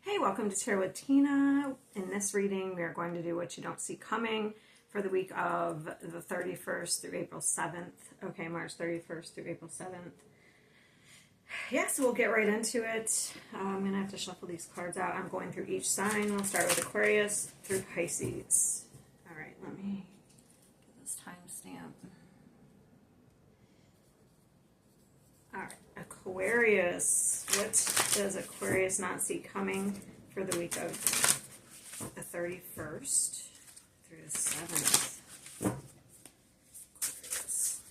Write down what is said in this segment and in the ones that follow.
Hey, welcome to Tarot with Tina. In this reading, we are going to do what you don't see coming for the week of the 31st through April 7th. Okay, March 31st through April 7th. Yeah, so we'll get right into it. I'm going to have to shuffle these cards out. I'm going through each sign. We'll start with Aquarius through Pisces. All right, let me get this timestamp. All right, Aquarius. What does Aquarius not see coming for the week of the 31st through the 7th? Aquarius.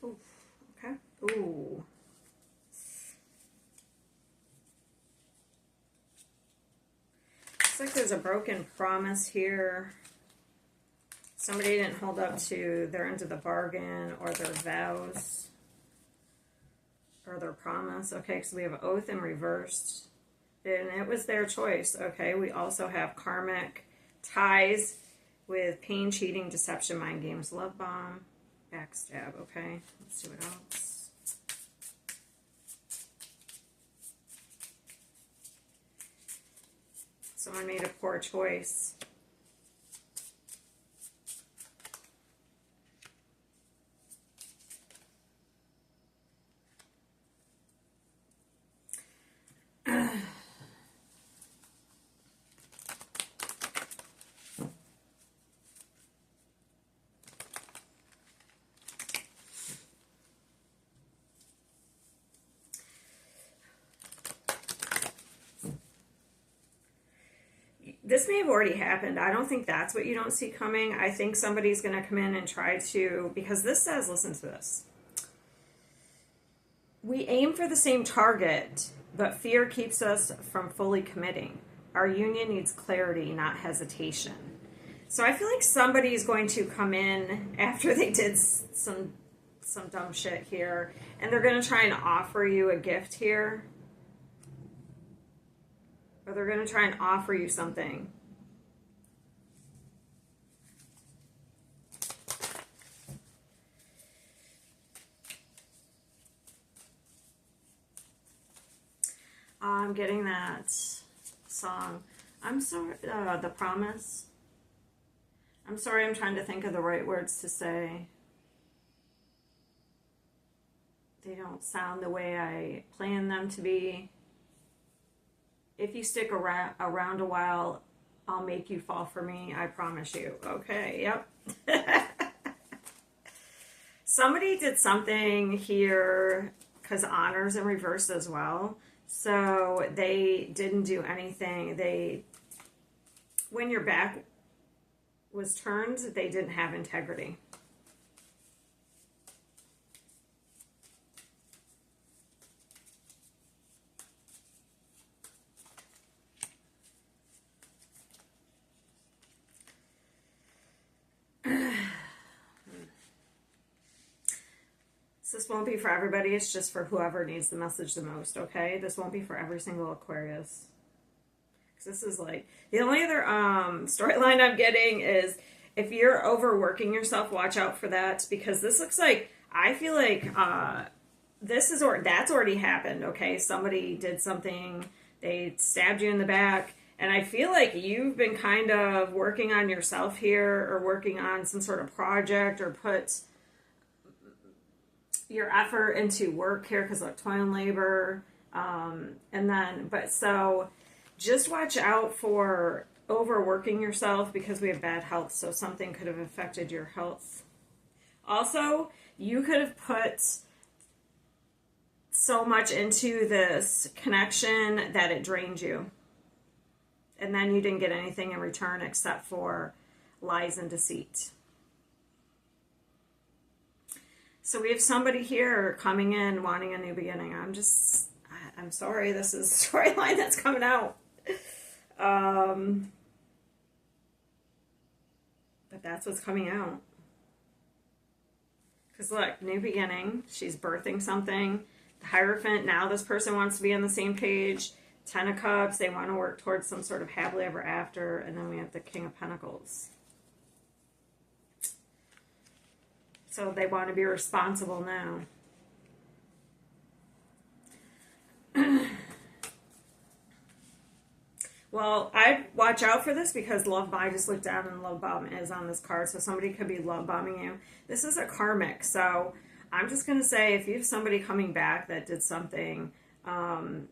Ooh, okay. Ooh. Looks like there's a broken promise here. Somebody didn't hold up to their end of the bargain or their vows or their promise. Okay, so we have oath in reversed. And it was their choice. Okay, we also have karmic ties with pain, cheating, deception, mind games, love bomb, backstab. Okay, let's see what else. Someone made a poor choice. This may have already happened. I don't think that's what you don't see coming. I think somebody's going to come in and try to, because this says, listen to this. We aim for the same target, but fear keeps us from fully committing. Our union needs clarity, not hesitation. So I feel like somebody's going to come in after they did some dumb shit here, and they're going to try and offer you a gift here. Or they're going to try and offer you something. I'm getting that song. I'm sorry, The Promise. I'm sorry, I'm trying to think of the right words to say. They don't sound the way I planned them to be. If you stick around a while, I'll make you fall for me. I promise you. Okay, yep. Somebody did something here because honor's in reverse as well. So they didn't do anything. When your back was turned, they didn't have integrity. This won't be for everybody. It's just for whoever needs the message the most, okay? This won't be for every single Aquarius. Because this is like... The only other storyline I'm getting is if you're overworking yourself, watch out for that. Because this looks like... I feel like that's already happened, okay? Somebody did something. They stabbed you in the back. And I feel like you've been kind of working on yourself here or working on some sort of project or put your effort into work here because of toil and labor. So just watch out for overworking yourself because we have bad health. So something could have affected your health. Also, you could have put so much into this connection that it drained you. And then you didn't get anything in return except for lies and deceit. So we have somebody here coming in wanting a new beginning. I'm sorry, this is a storyline that's coming out. But that's what's coming out. Because look, new beginning. She's birthing something. The Hierophant, now this person wants to be on the same page. Ten of Cups, they want to work towards some sort of happily ever after. And then we have the King of Pentacles. So they want to be responsible now. Well, I'd watch out for this because love bomb, I just looked down and love bomb is on this card. So somebody could be love bombing you. This is a karmic. So I'm just going to say if you have somebody coming back that did something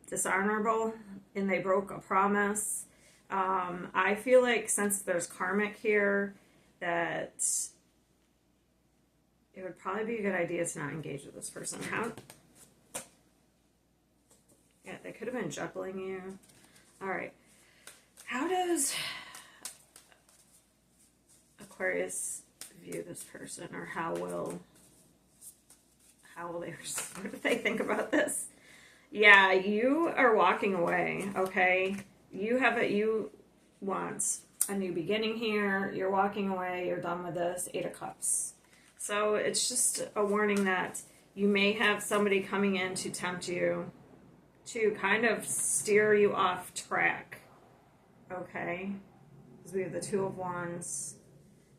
dishonorable and they broke a promise, I feel like since there's karmic here that it would probably be a good idea to not engage with this person. Yeah, they could have been juggling you. All right. How does Aquarius view this person, or how will they, what do they think about this? Yeah, you are walking away, okay? You want a new beginning here. You're walking away. You're done with this. 8 of Cups. So it's just a warning that you may have somebody coming in to tempt you, to kind of steer you off track. Okay, because we have the 2 of Wands.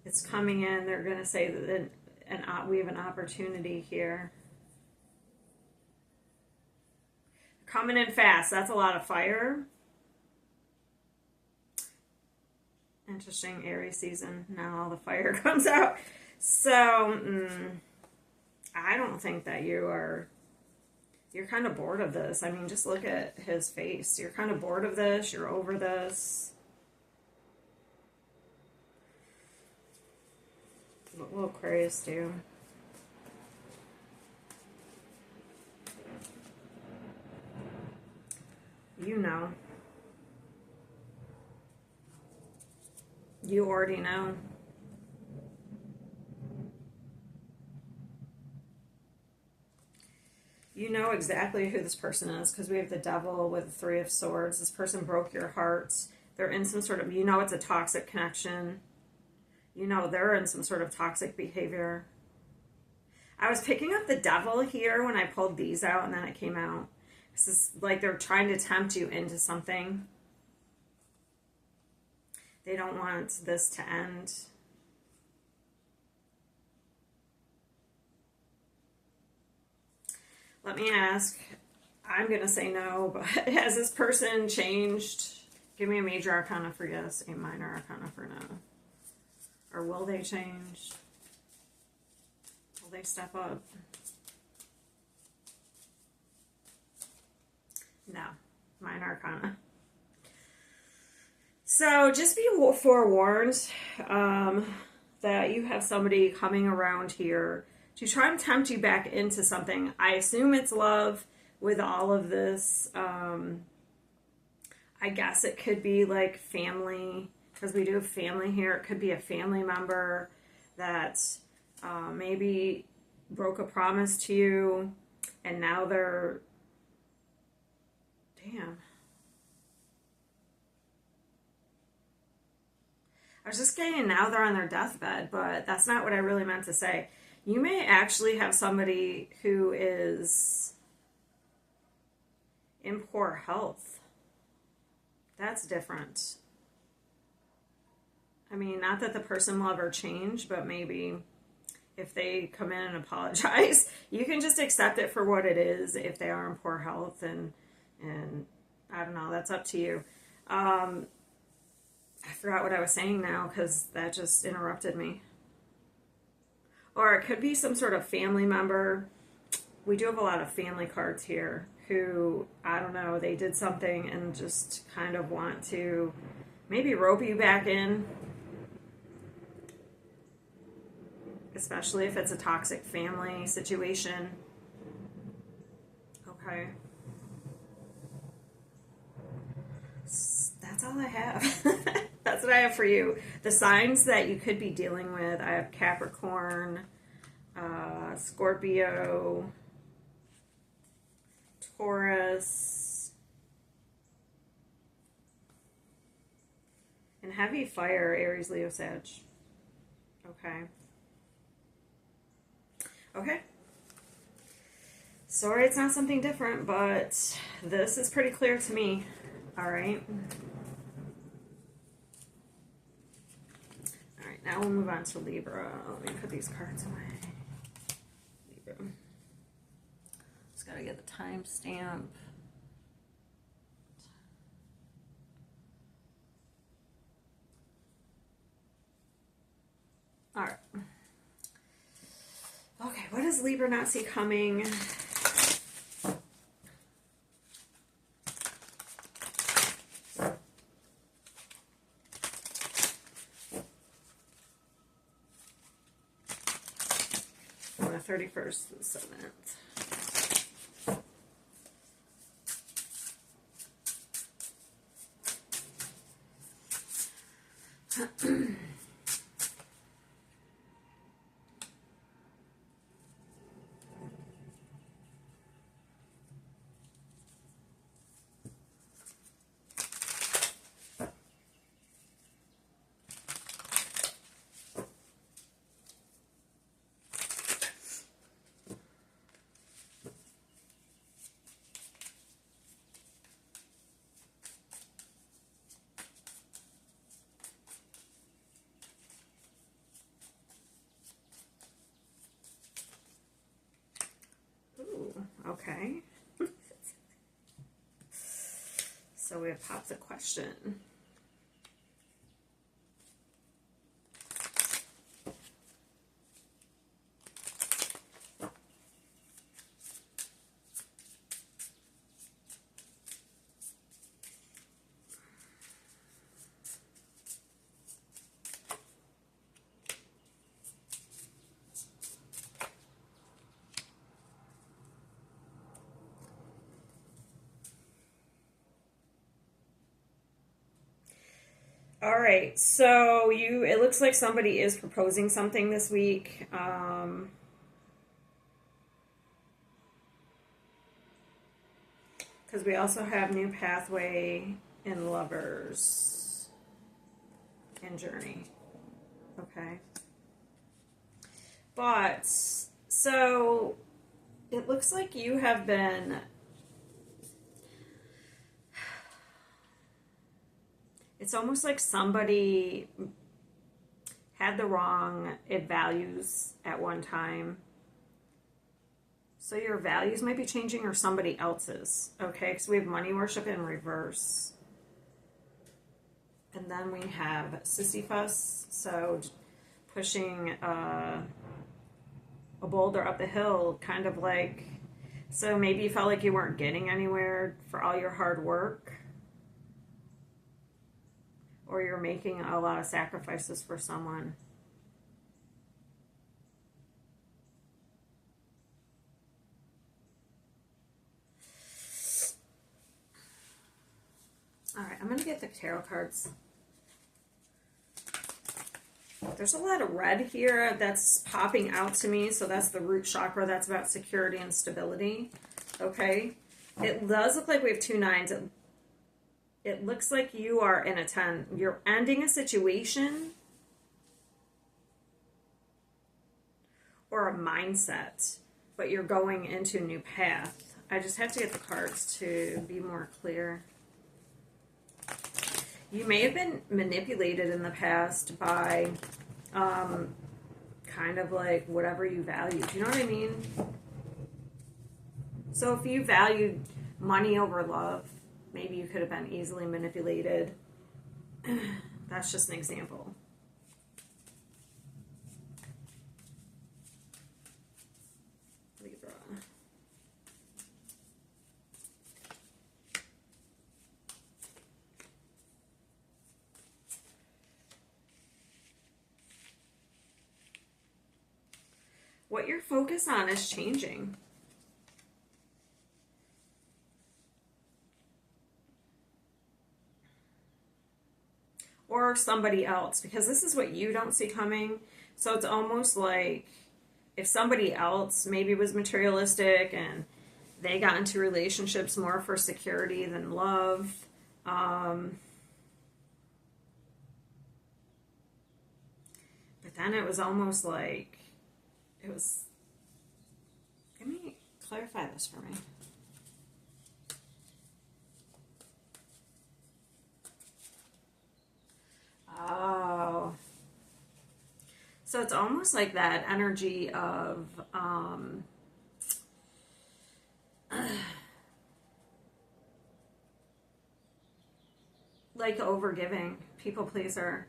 It's coming in. They're going to say that we have an opportunity here. Coming in fast. That's a lot of fire. Interesting Aries season. Now all the fire comes out. So, I don't think that you're kind of bored of this. I mean, just look at his face. You're kind of bored of this. You're over this. What will Aquarius do? You know. You already know. You know exactly who this person is because we have the Devil with the 3 of Swords. This person broke your heart. They're in some sort of, it's a toxic connection. They're in some sort of toxic behavior. I was picking up the Devil here when I pulled these out, and then it came out. It's like they're trying to tempt you into something. They don't want this to end. Let me ask. I'm going to say no, but has this person changed? Give me a major arcana for yes, a minor arcana for no. Or will they change? Will they step up? No, minor arcana. So just be forewarned that you have somebody coming around here to try and tempt you back into something. I assume it's love with all of this. I guess it could be like family, because we do have family here. It could be a family member that maybe broke a promise to you, and now they're... Damn. I was just getting now they're on their deathbed, but that's not what I really meant to say. You may actually have somebody who is in poor health. That's different. I mean, not that the person will ever change, but maybe if they come in and apologize, you can just accept it for what it is if they are in poor health, and I don't know, that's up to you. I forgot what I was saying now because that just interrupted me. Or it could be some sort of family member. We do have a lot of family cards here who, I don't know, they did something and just kind of want to maybe rope you back in. Especially if it's a toxic family situation. Okay. That's all I have. That's what I have for you. The signs that you could be dealing with, I have Capricorn, Scorpio, Taurus, and heavy fire, Aries, Leo, Sag. Okay. Okay. Sorry it's not something different, but this is pretty clear to me. All right. All right, now we'll move on to Libra. Let me put these cards away. Libra. Just got to get the timestamp. All right. Okay, what does Libra not see coming? On the 31st to the 7th. Okay. So we have popped the question. All right, so it looks like somebody is proposing something this week. Because we also have new pathway in Lovers and Journey. Okay. But, so, it looks like you have been... It's almost like somebody had the wrong values at one time. So your values might be changing or somebody else's. Okay, because we have money worship in reverse. And then we have Sisyphus. So pushing a boulder up the hill, kind of like... So maybe you felt like you weren't getting anywhere for all your hard work. Or you're making a lot of sacrifices for someone. All right, I'm going to get the tarot cards. There's a lot of red here that's popping out to me. So that's the root chakra. That's about security and stability. Okay. It does look like we have 2 9s. It looks like you are in a 10. You're ending a situation or a mindset, but you're going into a new path. I just have to get the cards to be more clear. You may have been manipulated in the past by kind of like whatever you value. Do you know what I mean? So if you valued money over love, maybe you could have been easily manipulated. That's just an example. Libra. What you're focused on is changing. Or somebody else, because this is what you don't see coming. So it's almost like if somebody else maybe was materialistic and they got into relationships more for security than love. But then it was almost like it was clarify this for me. Oh. So it's almost like that energy of like overgiving, people pleaser.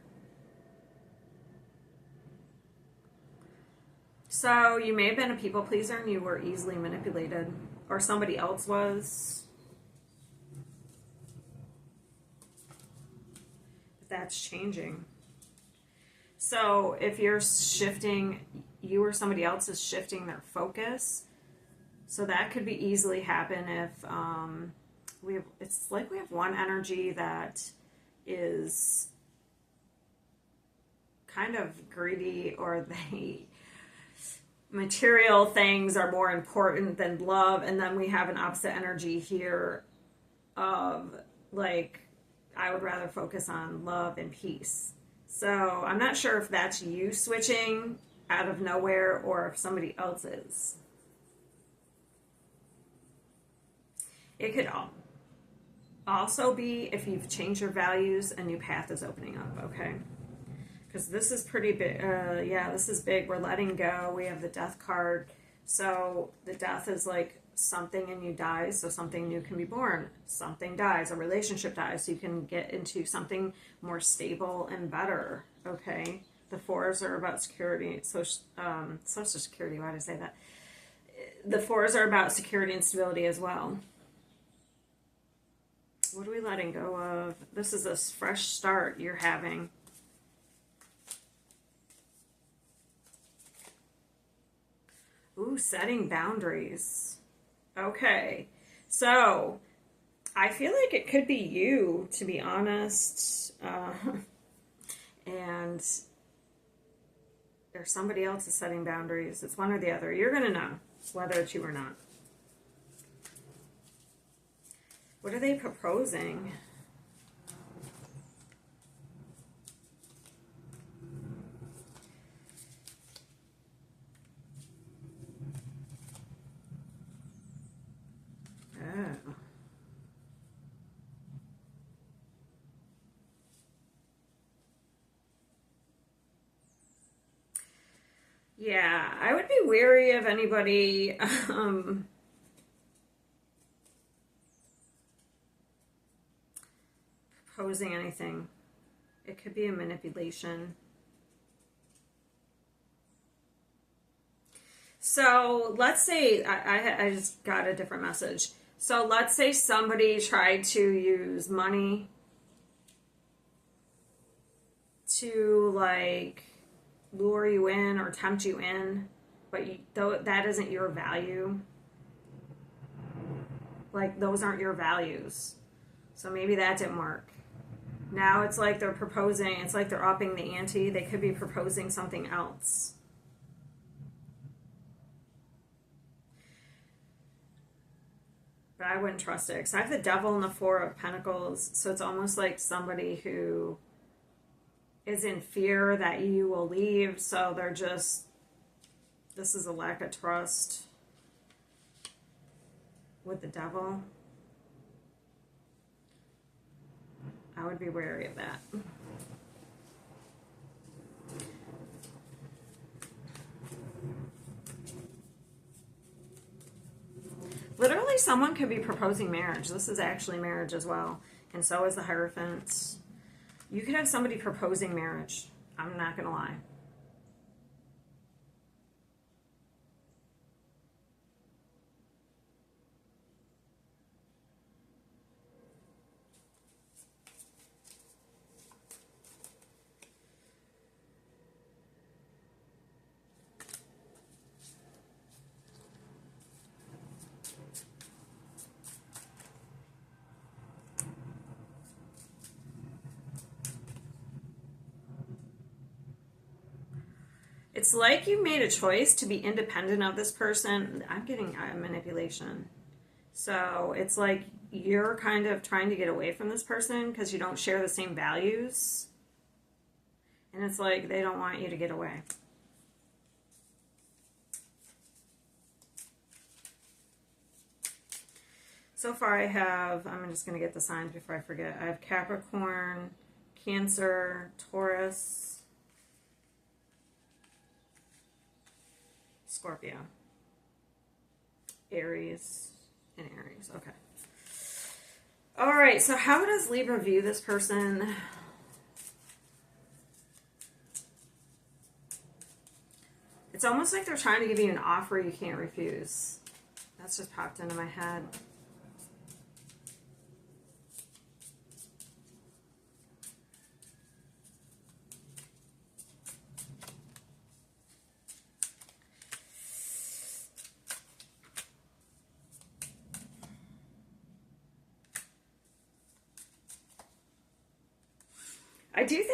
So you may have been a people pleaser and you were easily manipulated, or somebody else was. But that's changing. So if you're shifting, you or somebody else is shifting their focus. So that could be easily happen if it's like we have one energy that is kind of greedy, or they material things are more important than love, and then we have an opposite energy here of like, I would rather focus on love and peace. So I'm not sure if that's you switching out of nowhere or if somebody else is. It could also be if you've changed your values, a new path is opening up, okay? Because this is pretty big. Yeah, this is big. We're letting go. We have the death card. So the death is like something in you dies, so something new can be born. Something dies, a relationship dies, so you can get into something more stable and better, okay? The fours are about security, social security, why did I say that? The fours are about security and stability as well. What are we letting go of? This is a fresh start you're having. Ooh, setting boundaries. Okay, so I feel like it could be you, to be honest, and there's somebody else is setting boundaries. It's one or the other. You're going to know whether it's you or not. What are they proposing? Oh. Yeah, I would be wary of anybody proposing anything. It could be a manipulation. So let's say, I just got a different message. So let's say somebody tried to use money to like lure you in or tempt you in, but that isn't your value. Like those aren't your values. So maybe that didn't work. Now it's like they're proposing, it's like they're upping the ante. They could be proposing something else. But I wouldn't trust it. Because I have the devil and the Four of Pentacles. So it's almost like somebody who is in fear that you will leave. So they're just, this is a lack of trust with the devil. I would be wary of that. Literally, someone could be proposing marriage. This is actually marriage as well. And so is the Hierophant. You could have somebody proposing marriage. I'm not going to lie. It's like you made a choice to be independent of this person. I'm getting manipulation. So it's like you're kind of trying to get away from this person because you don't share the same values. And it's like they don't want you to get away. So far I have, I'm just going to get the signs before I forget. I have Capricorn, Cancer, Taurus, Scorpio, Aries, and Aries. Okay. All right, so how does Libra view this person? It's almost like they're trying to give you an offer you can't refuse. That's just popped into my head. I do think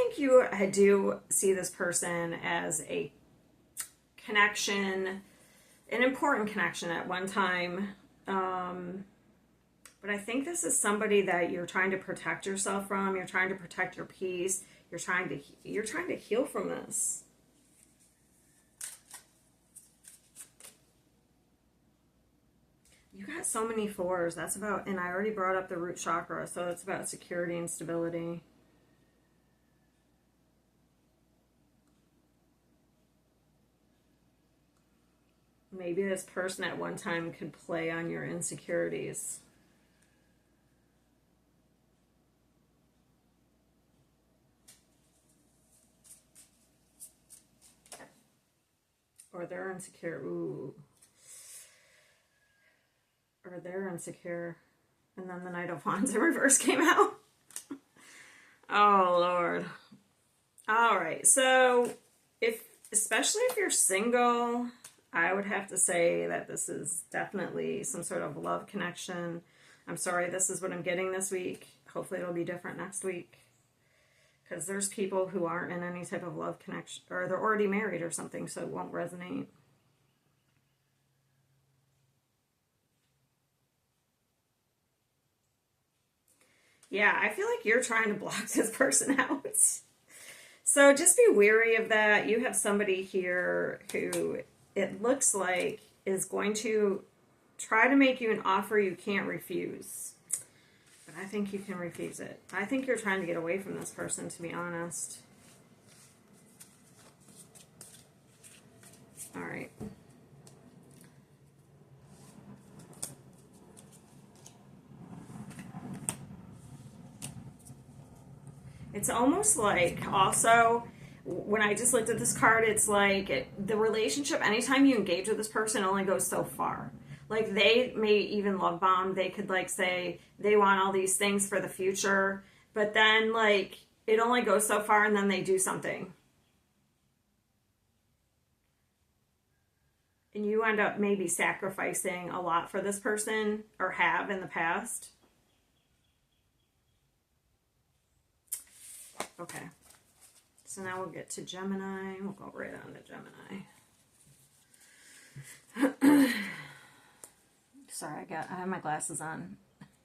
I do see this person as a connection, an important connection at one time. But I think this is somebody that you're trying to protect yourself from. You're trying to protect your peace. You're trying to heal from this. You got so many fours. That's about, and I already brought up the root chakra, so it's about security and stability. Maybe this person at one time could play on your insecurities. Or they're insecure. Ooh. Or they're insecure. And then the Knight of Wands in reverse came out. Oh, Lord. All right. So, especially if you're single, I would have to say that this is definitely some sort of love connection. I'm sorry, this is what I'm getting this week. Hopefully it'll be different next week. Because there's people who aren't in any type of love connection, or they're already married or something, so it won't resonate. Yeah, I feel like you're trying to block this person out. So just be wary of that. You have somebody here who it looks like is going to try to make you an offer you can't refuse. But I think you can refuse it. I think you're trying to get away from this person, to be honest. All right. It's almost like also, when I just looked at this card, it's like the relationship, anytime you engage with this person, only goes so far. Like, they may even love bomb. They could, like, say they want all these things for the future, but then, like, it only goes so far, and then they do something. And you end up maybe sacrificing a lot for this person, or have in the past. Okay. So now we'll get to Gemini. We'll go right on to Gemini. Sorry, I have my glasses on.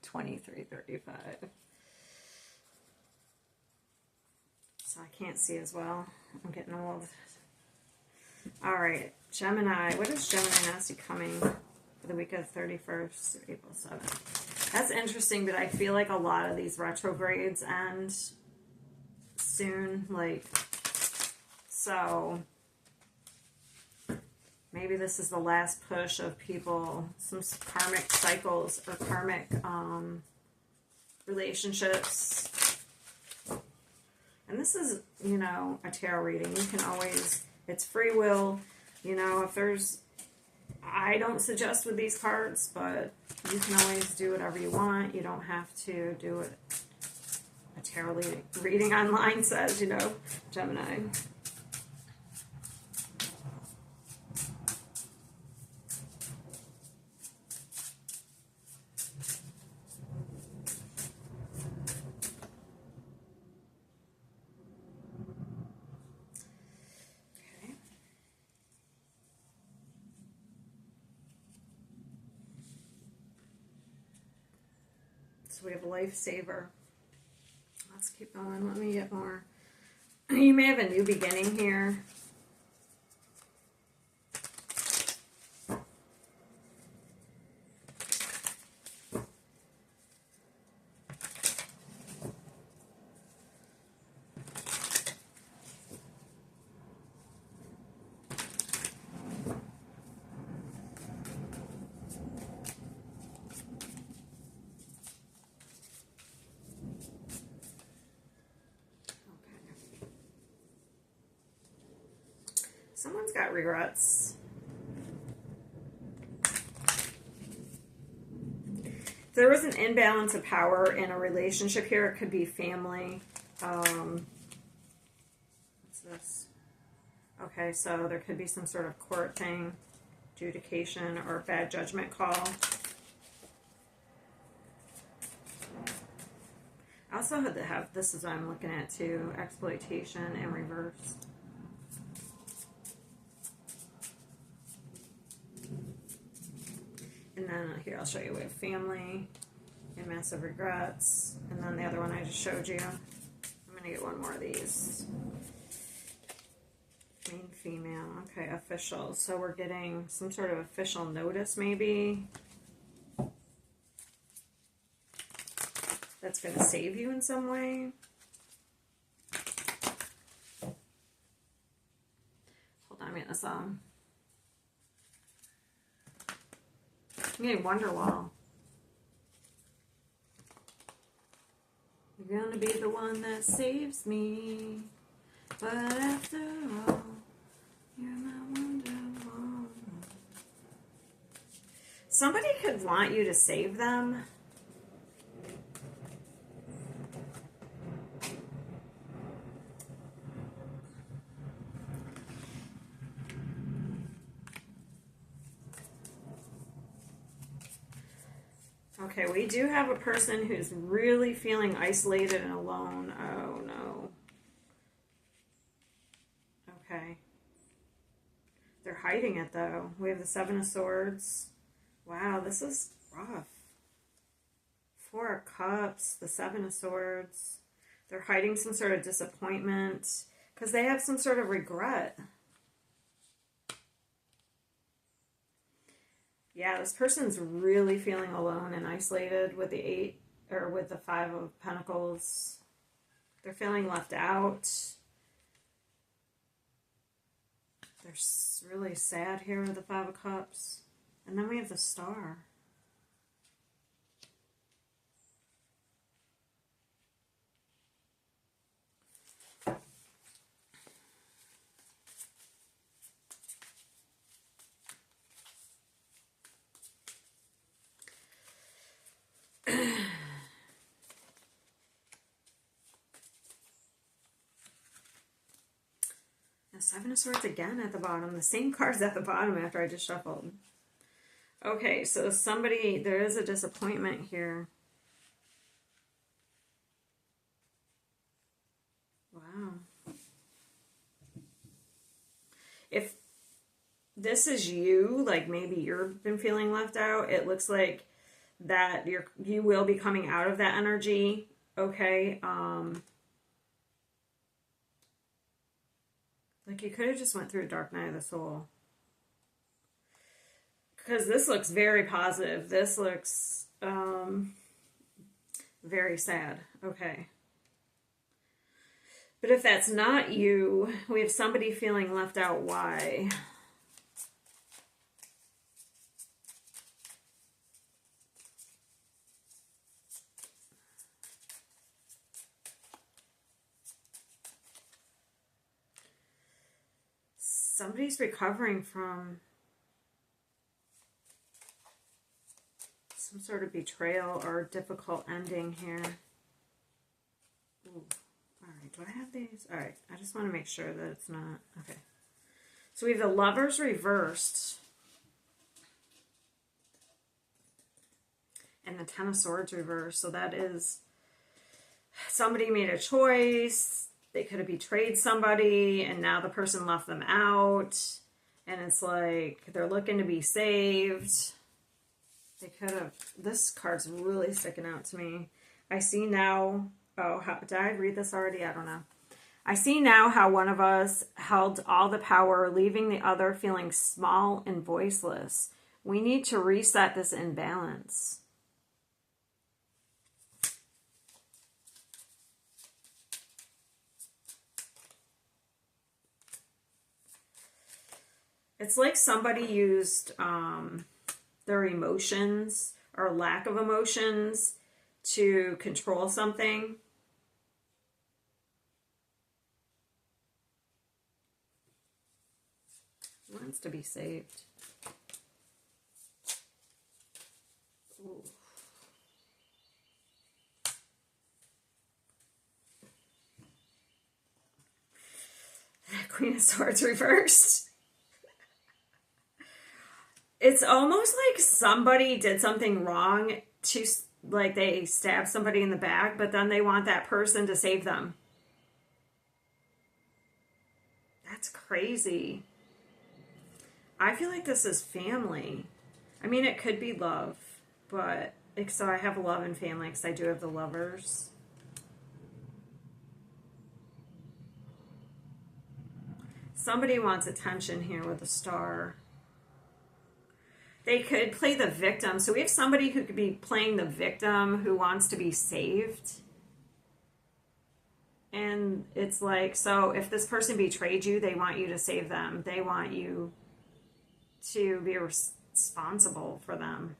23:35. So I can't see as well. I'm getting old. All right, Gemini. What is Gemini nasty coming for the week of 31st, April 7th? That's interesting, but I feel like a lot of these retrogrades end soon, like, so maybe this is the last push of people, some karmic cycles or karmic relationships. And this is, you know, a tarot reading. You can always, it's free will, you know, if there's, I don't suggest with these cards, but you can always do whatever you want. You don't have to do it. A tarot reading online says, you know, Gemini. Okay. So we have a lifesaver. Let's keep going. Let me get more. You may have a new beginning here. got regrets. If there was an imbalance of power in a relationship here, it could be family. What's this? Okay, so there could be some sort of court thing, adjudication, or bad judgment call. I also had to have, this is what I'm looking at too, exploitation in reverse. And then here, I'll show you we have family and massive regrets. And then the other one I just showed you. I'm going to get one more of these. Main female. Okay, official. So we're getting some sort of official notice maybe. That's going to save you in some way. Hold on, I'm getting this on. I'm getting Wonderwall. You're gonna be the one that saves me, but after all, you're my Wonderwall. Somebody could want you to save them. Okay, we do have a person who's really feeling isolated and alone. Oh, no. Okay. They're hiding it, though. We have the Seven of Swords. Wow, this is rough. Four of Cups, the Seven of Swords. They're hiding some sort of disappointment because they have some sort of regret. Yeah, this person's really feeling alone and isolated with the Eight, or with the Five of Pentacles. They're feeling left out. They're really sad here with the Five of Cups. And then we have the Star. Seven of Swords again at the bottom. The same cards at the bottom after I just shuffled. Okay, so somebody, there is a disappointment here. Wow. If this is you, like maybe you've been feeling left out, it looks like that you will be coming out of that energy. Okay, like you could have just went through a dark night of the soul. Because this looks very positive. This looks very sad. Okay. But if that's not you, we have somebody feeling left out. Why? Somebody's recovering from some sort of betrayal or difficult ending here. Ooh. All right, do I have these? All right, I just want to make sure that it's not. Okay. So we have the Lovers reversed. And the Ten of Swords reversed. So that is somebody made a choice. They could have betrayed somebody, and now the person left them out. And it's like they're looking to be saved. They could have. This card's really sticking out to me. I see now. Oh, did I read this already? I don't know. I see now how one of us held all the power, leaving the other feeling small and voiceless. We need to reset this imbalance. It's like somebody used their emotions or lack of emotions to control something. wants to be saved. Ooh. Queen of Swords reversed. It's almost like somebody did something wrong to, like, they stabbed somebody in the back, but then they want that person to save them. That's crazy. I feel like this is family. I mean, it could be love, but so I have love and family because I do have the Lovers. Somebody wants attention here with a Star. They could play the victim. So we have somebody who could be playing the victim who wants to be saved. And it's like, so if this person betrayed you, they want you to save them. They want you to be responsible for them.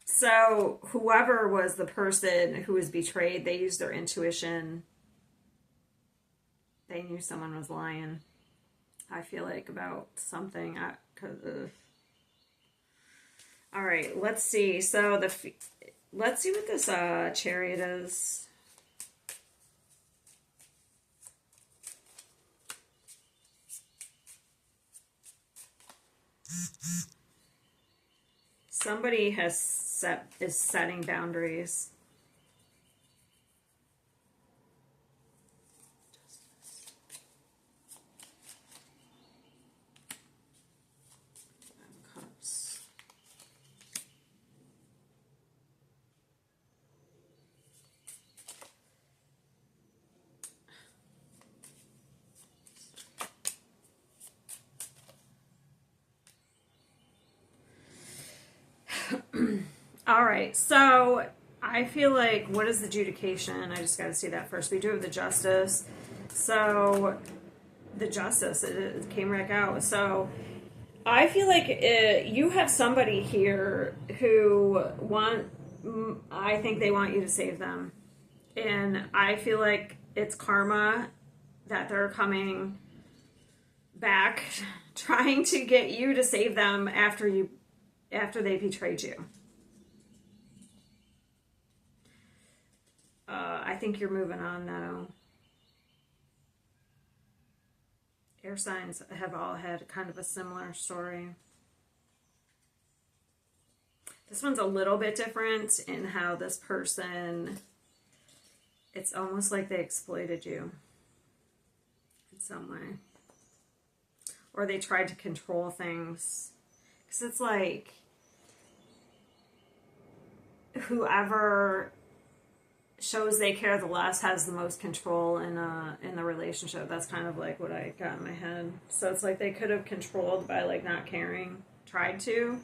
So whoever was the person who was betrayed, they used their intuition. They knew someone was lying. I feel like about something. All right, let's see. So let's see what this Chariot is. Somebody is setting boundaries. Cups. All right, so I feel like, what is the adjudication? I just got to see that first. We do have the Justice. So the Justice, it came right out. So I feel like you have somebody here who I think they want you to save them. And I feel like it's karma that they're coming back trying to get you to save them after they betrayed you. I think you're moving on though. Air signs have all had kind of a similar story. This one's a little bit different in how this person, it's almost like they exploited you in some way. Or they tried to control things. Because it's like, whoever shows they care the less has the most control in the relationship. That's kind of like what I got in my head. So it's like they could have controlled by like not caring, tried to.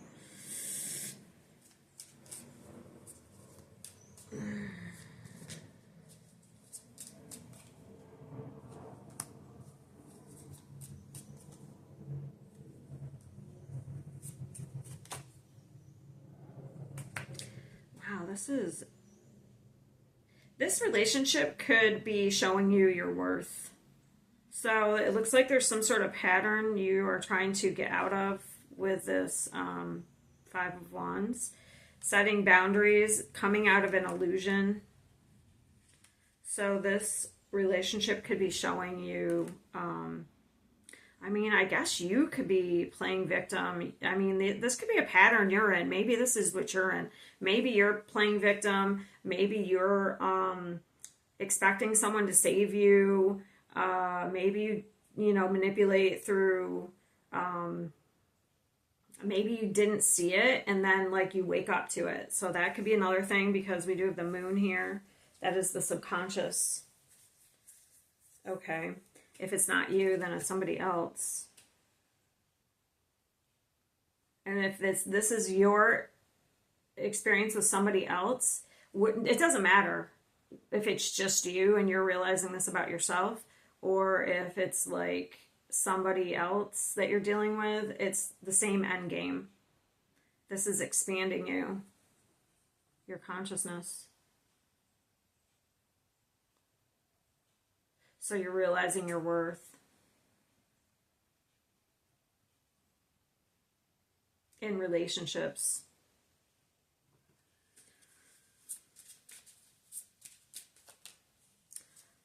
Wow, this relationship could be showing you your worth. So it looks like there's some sort of pattern you are trying to get out of with this Five of Wands. Setting boundaries, coming out of an illusion. So this relationship could be showing you, I mean, I guess you could be playing victim. I mean, this could be a pattern you're in. Maybe this is what you're in. Maybe you're playing victim. Maybe you're expecting someone to save you. Maybe you manipulate through, maybe you didn't see it and then like you wake up to it. So that could be another thing because we do have the moon here. That is the subconscious. Okay. If it's not you, then it's somebody else. And if this is your experience with somebody else, it doesn't matter if it's just you and you're realizing this about yourself, or if it's like somebody else that you're dealing with. It's the same end game. This is expanding you, your consciousness. So you're realizing your worth in relationships.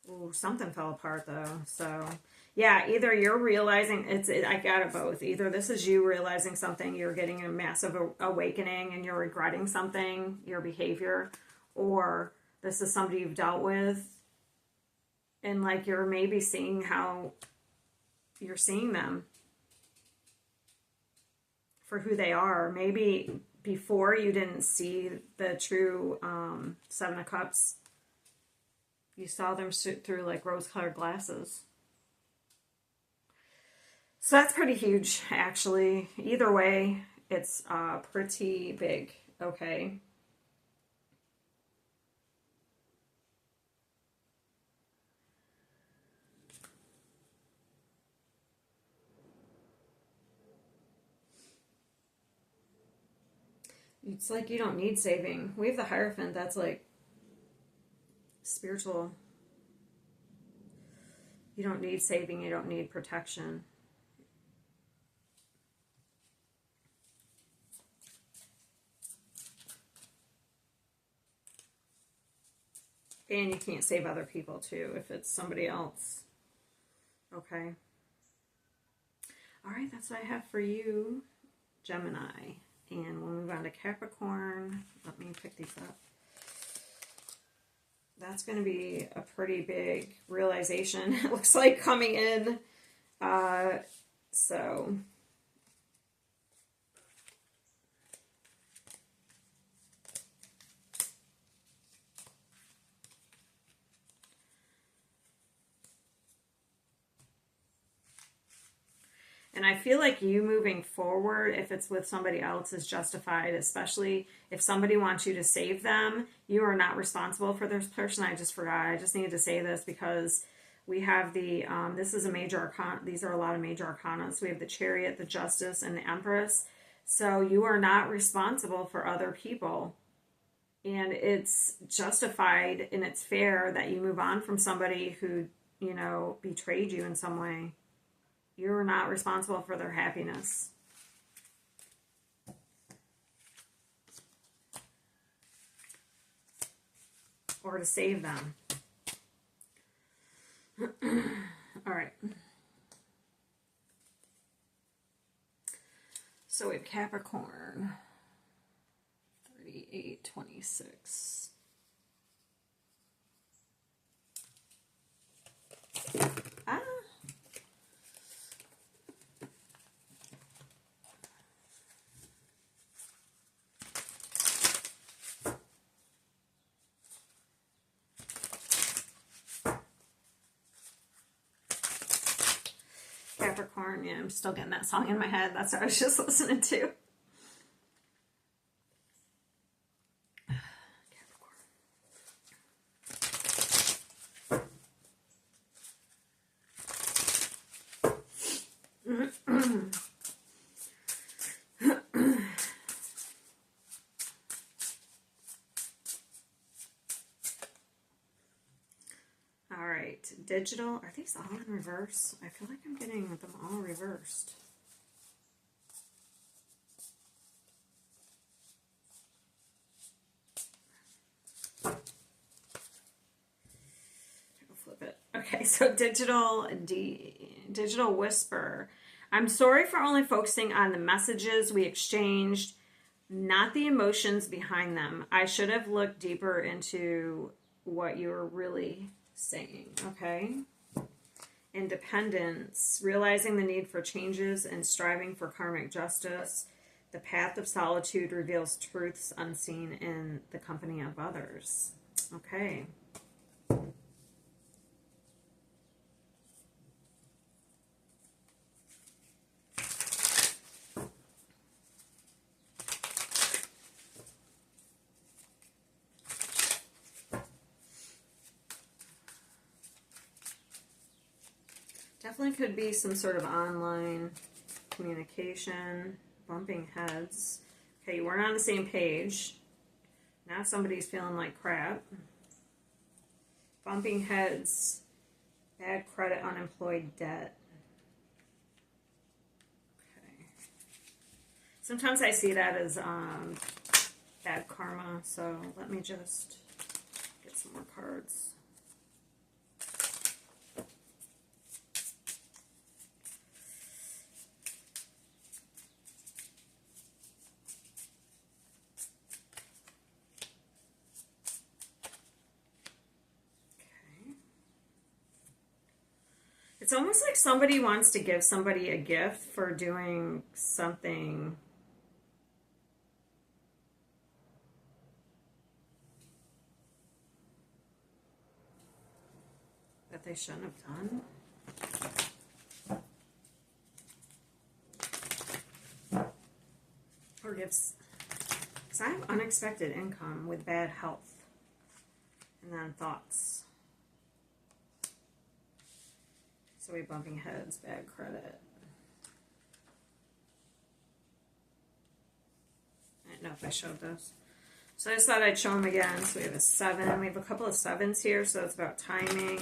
Ooh, something fell apart though. So yeah, either you're realizing I got it both. Either this is you realizing something, you're getting a massive awakening and you're regretting something, your behavior, or this is somebody you've dealt with and like you're maybe seeing how you're seeing them for who they are. Maybe before you didn't see the true Seven of Cups. You saw them through like rose-colored glasses. So that's pretty huge, actually. Either way, it's pretty big, okay? It's like you don't need saving. We have the Hierophant, that's like spiritual. You don't need saving, you don't need protection. And you can't save other people too if it's somebody else. Okay. All right, that's what I have for you, Gemini. And we'll move on to Capricorn. Let me pick these up. That's going to be a pretty big realization, it looks like, coming in. So... And I feel like you moving forward, if it's with somebody else, is justified, especially if somebody wants you to save them. You are not responsible for this person. I just forgot. I just needed to say this because we have the, this is a major arcana. These are a lot of major arcana. So we have the Chariot, the Justice, and the Empress. So you are not responsible for other people. And it's justified and it's fair that you move on from somebody who, you know, betrayed you in some way. You're not responsible for their happiness. Or to save them. All right. So we have Capricorn. 3826. Capricorn, yeah, I'm still getting that song in my head. That's what I was just listening to. Digital, are these all in reverse? I feel like I'm getting them all reversed. I'll flip it. Okay, so digital whisper. I'm sorry for only focusing on the messages we exchanged, not the emotions behind them. I should have looked deeper into what you were really saying, okay? Independence, realizing the need for changes and striving for karmic justice. The path of solitude reveals truths unseen in the company of others. Okay. Definitely could be some sort of online communication, bumping heads. Okay, you weren't on the same page. Now somebody's feeling like crap. Bumping heads. Bad credit, unemployed, debt. Okay. Sometimes I see that as bad karma, so let me just get some more cards. It's almost like somebody wants to give somebody a gift for doing something that they shouldn't have done. Or gifts. Because I have unexpected income with bad health. And then thoughts. So we bumping heads, bad credit. I don't know if I showed this. So I just thought I'd show them again. So we have a 7. We have a couple of 7s here, so it's about timing.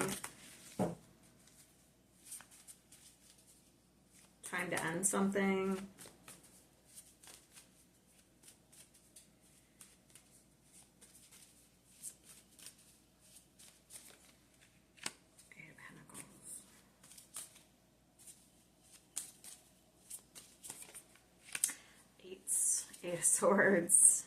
Time to end something. Eight of Swords.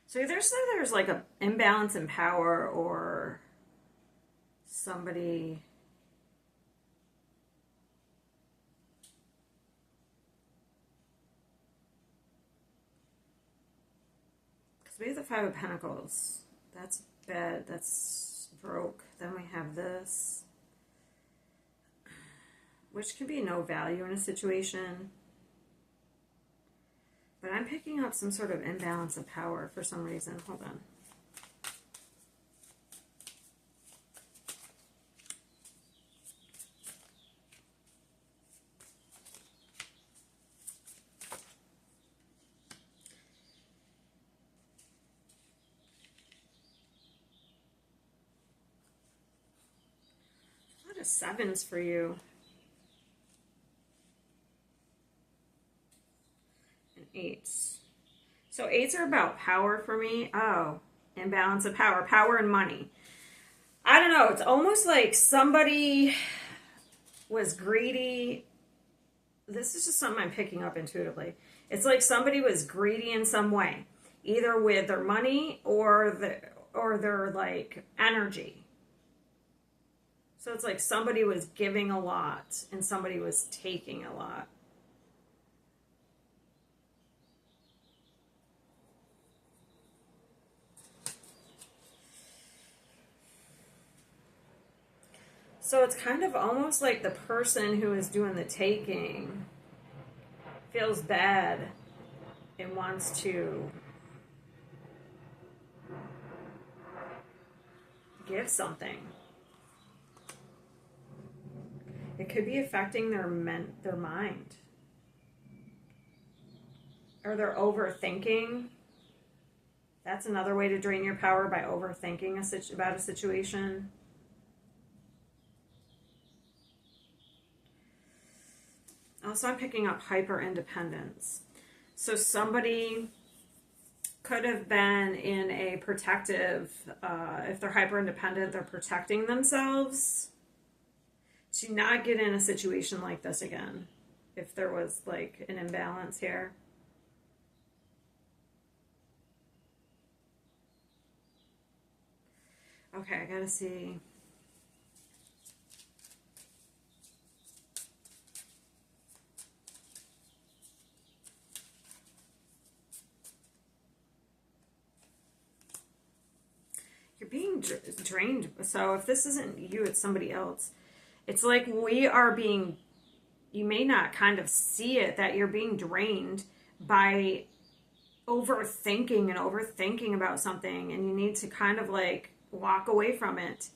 So either say there's like an imbalance in power, or somebody we have the 5 of Pentacles. That's bad. That's broke. Then we have this, which can be no value in a situation. But I'm picking up some sort of imbalance of power for some reason. Hold on. A lot of 7s for you. And 8s. So 8s are about power for me. Oh, imbalance of power. Power and money. I don't know. It's almost like somebody was greedy. This is just something I'm picking up intuitively. It's like somebody was greedy in some way, either with their money or their like energy. So it's like somebody was giving a lot and somebody was taking a lot. So it's kind of almost like the person who is doing the taking feels bad and wants to give something. It could be affecting their mind. Or they're overthinking. That's another way to drain your power, by overthinking about a situation. Also, I'm picking up hyper independence. So somebody could have been in a protective, if they're hyper independent, they're protecting themselves to not get in a situation like this again, if there was like an imbalance here. Okay, I gotta see. You're being drained. So if this isn't you, it's somebody else. It's like we are being, you may not kind of see it, that you're being drained by overthinking about something, and you need to kind of like walk away from it.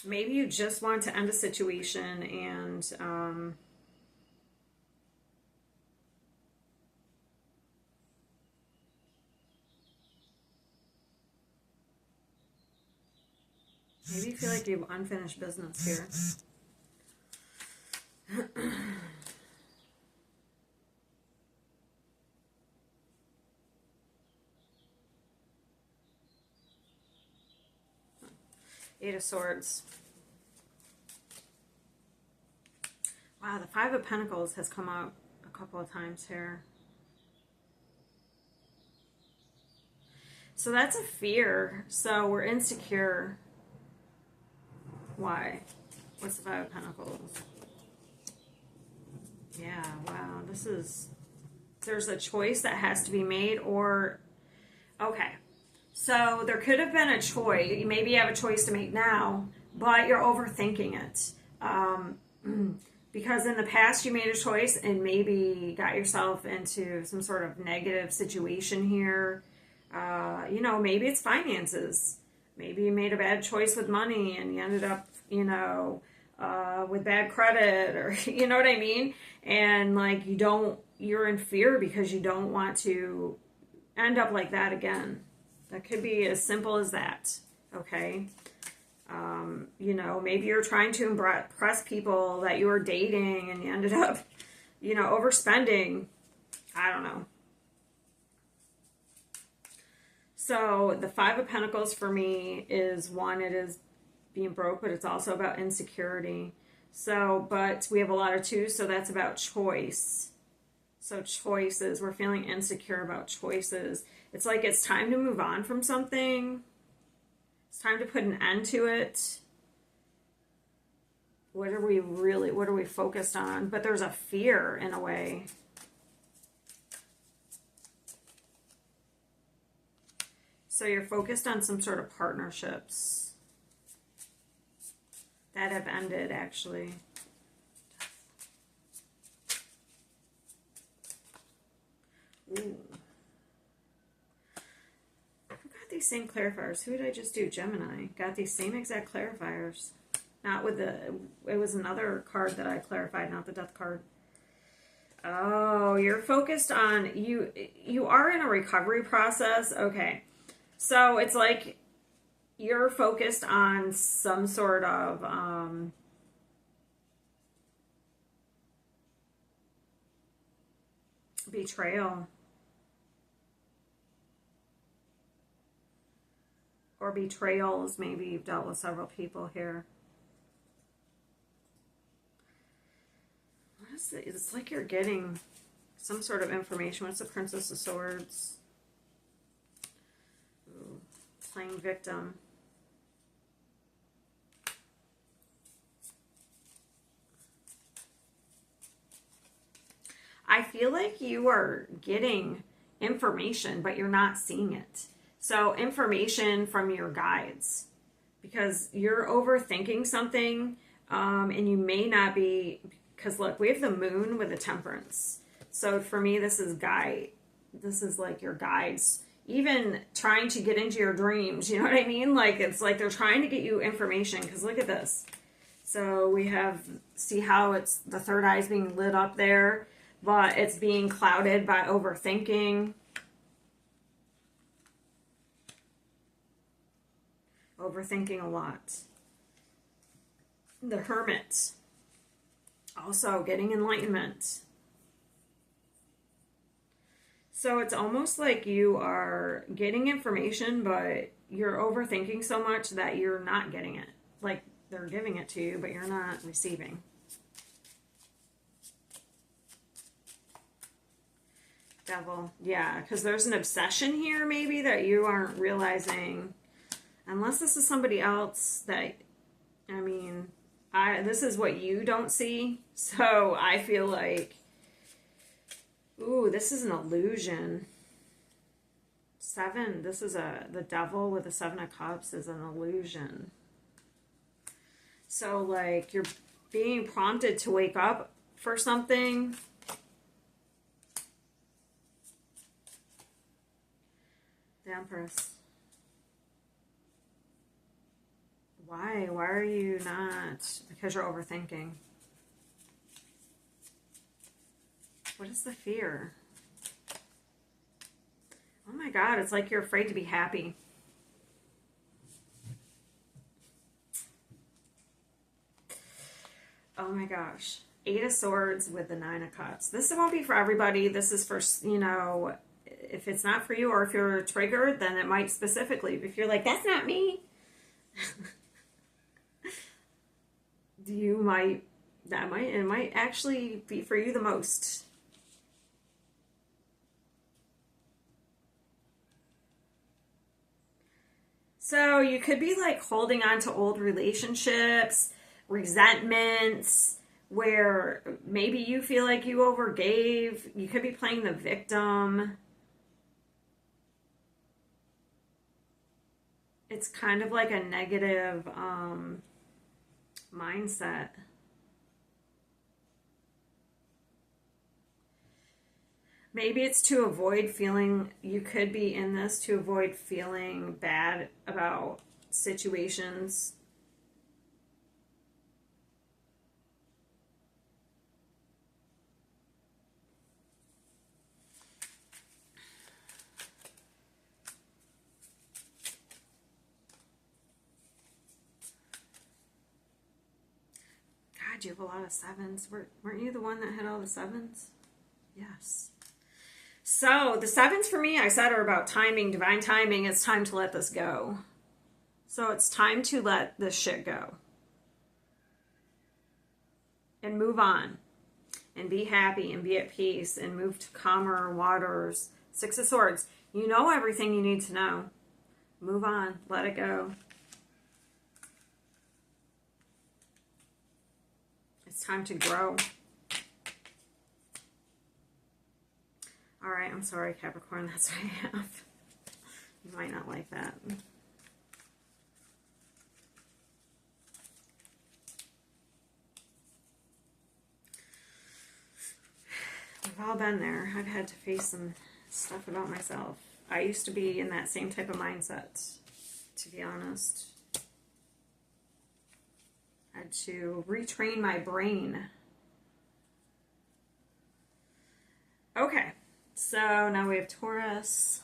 Maybe you just want to end a situation and maybe you feel like you have unfinished business here. Eight of Swords. Wow, the Five of Pentacles has come out a couple of times here. So that's a fear. So we're insecure. Why? What's the Five of Pentacles? Yeah, wow. This is... There's a choice that has to be made or... Okay. So there could have been a choice. Maybe you have a choice to make now, but you're overthinking it. Because in the past you made a choice and maybe got yourself into some sort of negative situation here. You know, maybe it's finances. Maybe you made a bad choice with money and you ended up, you know, with bad credit or, you know what I mean? And like you're in fear because you don't want to end up like that again. That could be as simple as that, okay? You know, maybe you're trying to impress people that you were dating and you ended up, you know, overspending. I don't know. So the Five of Pentacles for me is one, it is being broke, but it's also about insecurity. So, but we have a lot of twos, so that's about choice. So choices, we're feeling insecure about choices. It's like it's time to move on from something. It's time to put an end to it. What are we focused on? But there's a fear in a way. So you're focused on some sort of partnerships that have ended, actually. Ooh. These same clarifiers. Who did I just do? Gemini. Got these same exact clarifiers. Not with the... It was another card that I clarified, not the death card. Oh, you're focused on... You are in a recovery process. Okay. So it's like you're focused on some sort of... betrayal. Or betrayals, maybe you've dealt with several people here. What is it? It's like you're getting some sort of information. What's the Princess of Swords? Ooh, playing victim. I feel like you are getting information, but you're not seeing it. So information from your guides, because you're overthinking something, and you may not be, because look, we have the moon with the temperance. So for me, this is like your guides, even trying to get into your dreams. You know what I mean? Like, it's like they're trying to get you information, because look at this. So we have, see how it's the third eye is being lit up there, but it's being clouded by overthinking. Overthinking a lot. The Hermit. Also getting enlightenment. So it's almost like you are getting information, but you're overthinking so much that you're not getting it. Like they're giving it to you, but you're not receiving. Devil. Yeah, because there's an obsession here maybe that you aren't realizing. Unless this is somebody else that, I mean, this is what you don't see. So I feel like, ooh, this is an illusion. Seven, this is the devil with the Seven of Cups is an illusion. So like you're being prompted to wake up for something. The Empress. Why? Why are you not? Because you're overthinking. What is the fear? Oh my God, it's like you're afraid to be happy. Oh my gosh. 8 of Swords with the 9 of Cups. This won't be for everybody. This is for, you know, if it's not for you or if you're triggered, then it might specifically. If you're like, that's not me. It might actually be for you the most. So you could be like holding on to old relationships, resentments, where maybe you feel like you overgave. You could be playing the victim. It's kind of like a negative mindset. Maybe it's to avoid feeling, you could be in this to avoid feeling bad about situations. God, you have a lot of 7s. Weren't you the one that had all the 7s? Yes. So the 7s for me, I said, are about timing, divine timing. It's time to let this go. So it's time to let this shit go. And move on. And be happy and be at peace and move to calmer waters. 6 of Swords. You know everything you need to know. Move on. Let it go. It's time to grow. All right, I'm sorry, Capricorn, that's what I have. You might not like that. We've all been there. I've had to face some stuff about myself. I used to be in that same type of mindset, to be honest. I had to retrain my brain. Okay. So now we have Taurus,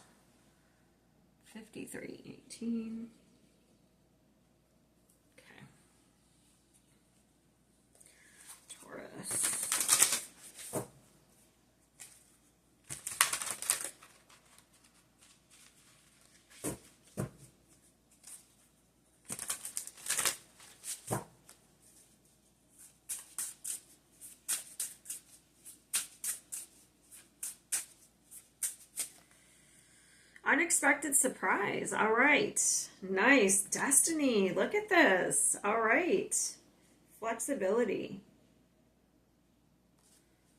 5318. Okay. Taurus. Unexpected surprise. All right. Nice. Destiny. Look at this. All right. Flexibility.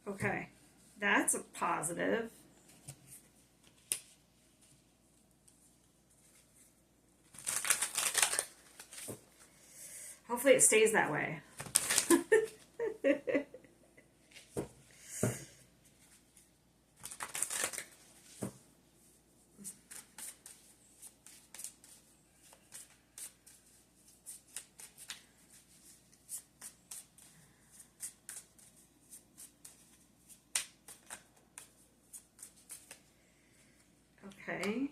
Okay. That's a positive. Hopefully it stays that way. Okay.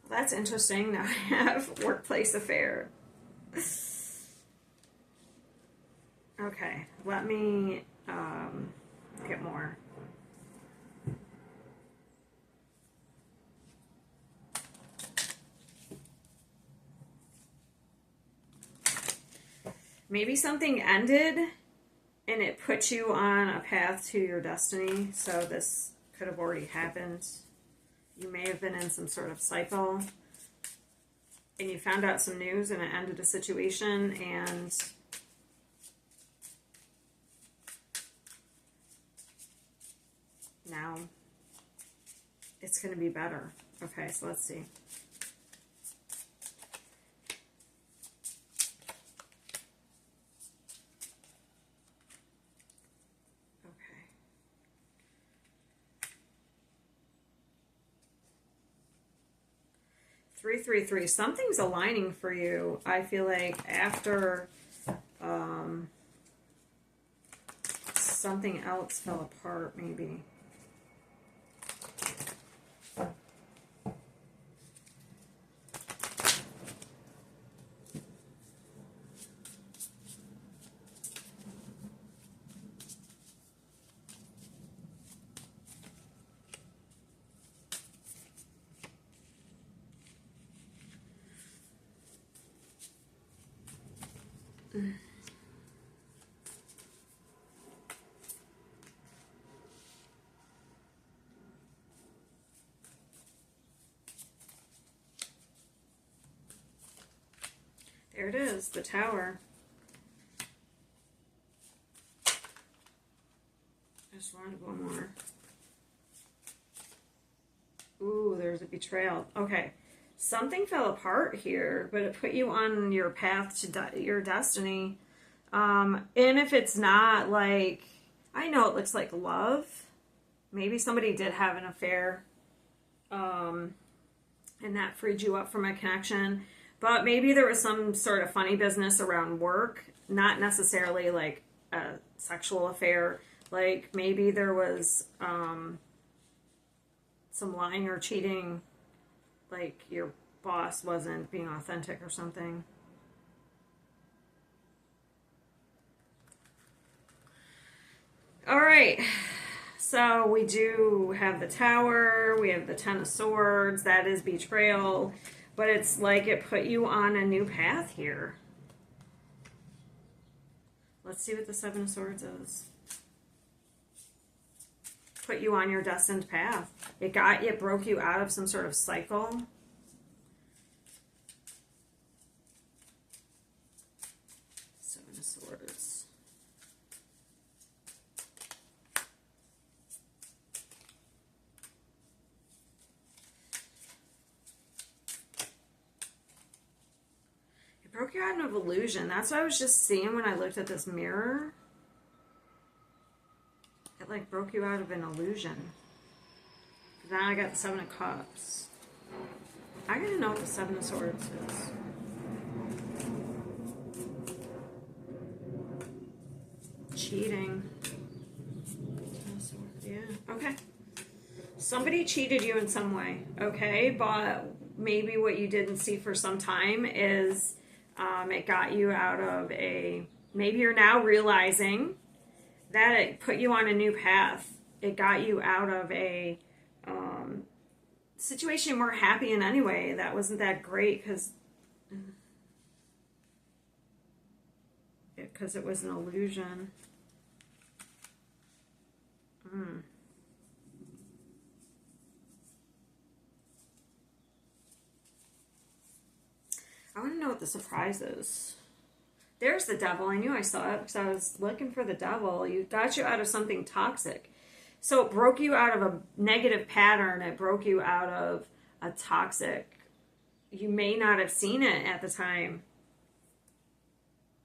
Well, that's interesting. Now I have workplace affair. Okay, let me get more. Maybe something ended and it put you on a path to your destiny. So this could have already happened. You may have been in some sort of cycle and you found out some news and it ended a situation, and now it's going to be better. Okay, so let's see. 333. Something's aligning for you. I feel like after something else fell apart, maybe. There it is, the Tower. I just wanted one more. Ooh, there's a betrayal. Okay. Something fell apart here, but it put you on your path to your destiny. And if it's not like, I know it looks like love. Maybe somebody did have an affair. And that freed you up from a connection. But maybe there was some sort of funny business around work. Not necessarily like a sexual affair. Like maybe there was some lying or cheating. Like your boss wasn't being authentic or something. All right. So we do have the Tower. We have the Ten of Swords. That is betrayal. But it's like it put you on a new path here. Let's see what the Seven of Swords is. Put you on your destined path. It broke you out of some sort of cycle. Seven of Swords. It broke you out of illusion. That's what I was just seeing when I looked at this mirror. It like broke you out of an illusion. Now I got the Seven of Cups. I gotta know what the Seven of Swords is. Cheating. Yeah. Okay. Somebody cheated you in some way. Okay, but maybe what you didn't see for some time is it got you out of a. Maybe you're now realizing that it put you on a new path. It got you out of a situation you weren't happy in anyway. That wasn't that great because it was an illusion. I want to know what the surprise is. There's the Devil. I knew I saw it because I was looking for the Devil. You got you out of something toxic. So it broke you out of a negative pattern. It broke you out of a toxic. You may not have seen it at the time.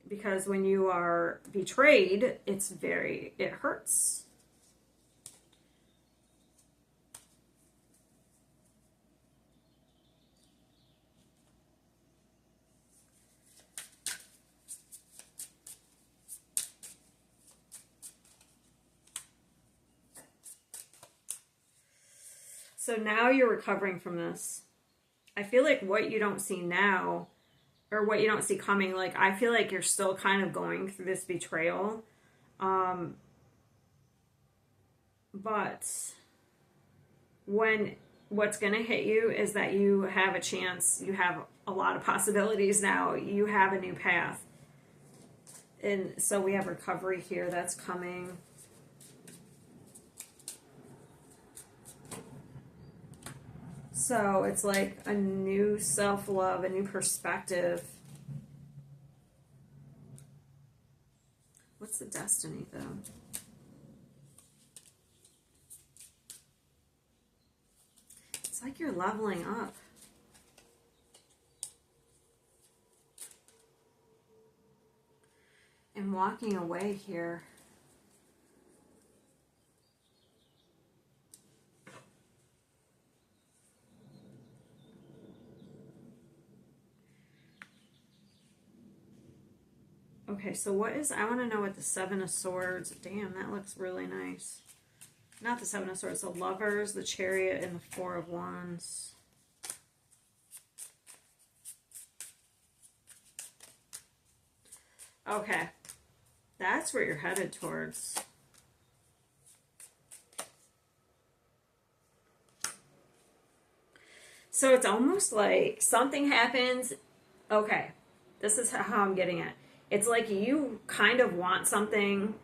Because when you are betrayed, it hurts. So now you're recovering from this. I feel like what you don't see now, or what you don't see coming, like I feel like you're still kind of going through this betrayal. But what's going to hit you is that you have a chance, you have a lot of possibilities now. You have a new path. And so we have recovery here that's coming. So it's like a new self-love, a new perspective. What's the destiny, though? It's like you're leveling up. And walking away here. Okay, so what is, I want to know what the Seven of Swords, damn, that looks really nice. Not the Seven of Swords, the Lovers, the Chariot, and the Four of Wands. Okay, that's where you're headed towards. So it's almost like something happens. Okay, this is how I'm getting it. It's like you kind of want something,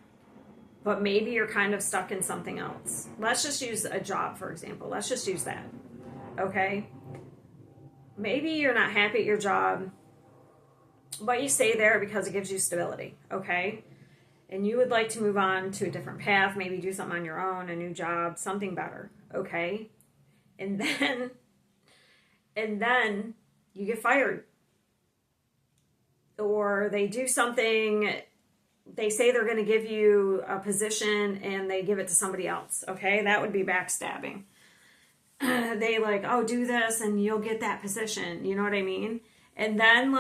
but maybe you're kind of stuck in something else. Let's just use a job, for example. Let's just use that. Okay? Maybe you're not happy at your job, but you stay there because it gives you stability. Okay? And you would like to move on to a different path, maybe do something on your own, a new job, something better. Okay? And then you get fired. Or they do something, they say they're going to give you a position and they give it to somebody else. Okay, that would be backstabbing. They like, oh, do this and you'll get that position. You know what I mean? And then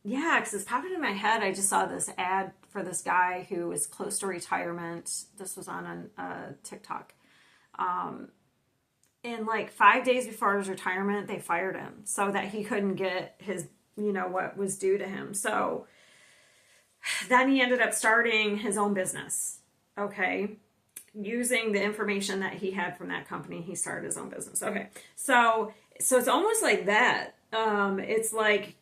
yeah, because it's popping in my head. I just saw this ad for this guy who was close to retirement. This was on TikTok. And like 5 days before his retirement, they fired him so that he couldn't get his, what was due to him. So then he ended up starting his own business. Okay. Using the information that he had from that company, he started his own business. Okay. So it's almost like that. It's like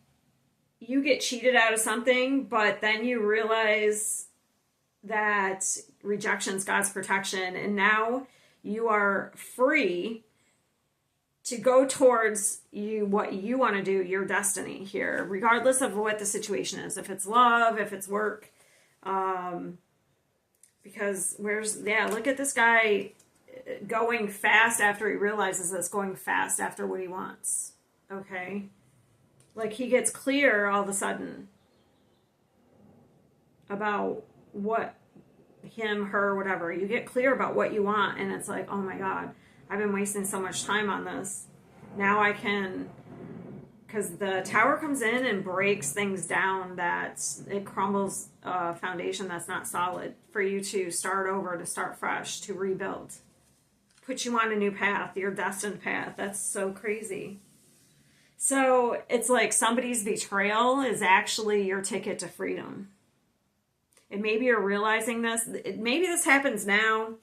you get cheated out of something, but then you realize that rejection's God's protection. And now you are free to go towards what you want to do, your destiny here, regardless of what the situation is. If it's love, if it's work. Because look at this guy going fast after he realizes that's going fast after what he wants. Okay? Like he gets clear all of a sudden about what him, her, whatever. You get clear about what you want and it's like, oh my God, I've been wasting so much time on this. Now I can, because the Tower comes in and breaks things down, that it crumbles a foundation that's not solid for you to start over, to start fresh, to rebuild. Put you on a new path, your destined path. That's so crazy. So it's like somebody's betrayal is actually your ticket to freedom. And maybe you're realizing this. Maybe this happens now.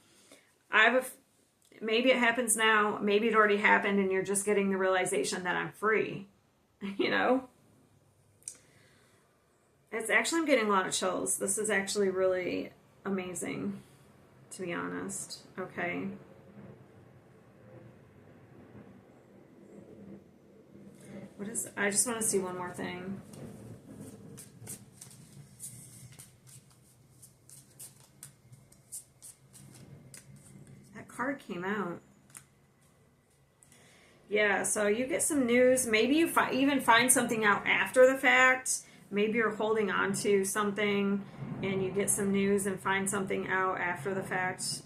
Maybe it happens now. Maybe it already happened and you're just getting the realization that I'm free. It's actually, I'm getting a lot of chills. This is actually really amazing, to be honest. Okay. I just want to see one more thing. Card came out. Yeah, so you get some news. Maybe you even find something out after the fact. Maybe you're holding on to something and you get some news and find something out after the fact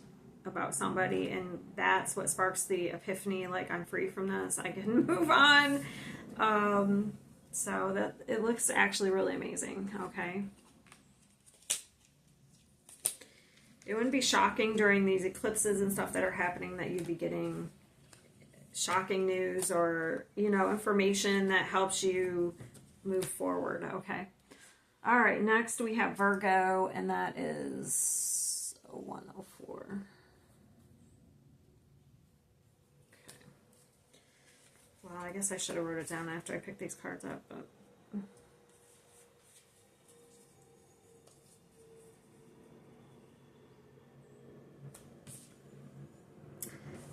about somebody, and that's what sparks the epiphany, like, I'm free from this, I can move on. So that it looks actually really amazing. Okay. It wouldn't be shocking during these eclipses and stuff that are happening that you'd be getting shocking news or, information that helps you move forward. Okay. All right. Next we have Virgo, and that is 104. Okay. Well, I guess I should have wrote it down after I picked these cards up, but...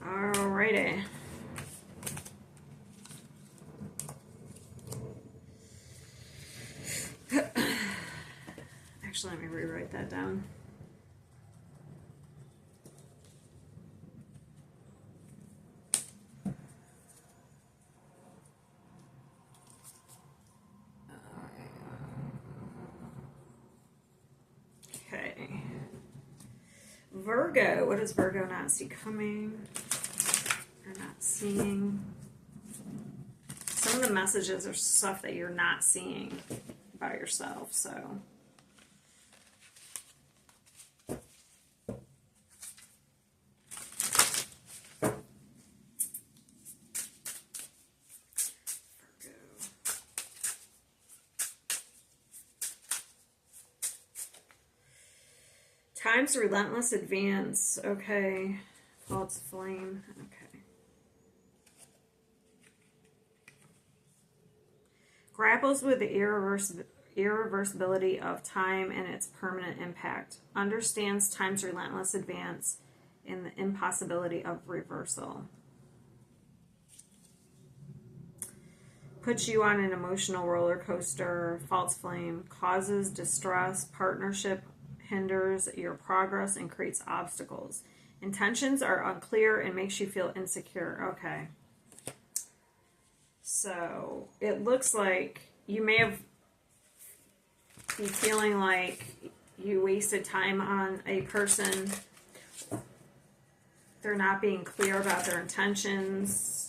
Alrighty. Actually, let me rewrite that down. Okay. Virgo, what does Virgo not see coming? Or not seeing? Some of the messages are stuff that you're not seeing. by yourself, so. Time's relentless advance. Okay. False flame. Okay. Grapples with the irreversibility of time and its permanent impact. Understands time's relentless advance and the impossibility of reversal. Puts you on an emotional roller coaster. False flame. Causes distress. Partnership hinders your progress and creates obstacles. Intentions are unclear and makes you feel insecure. Okay. So it looks like you may have be feeling like you wasted time on a person. They're not being clear about their intentions.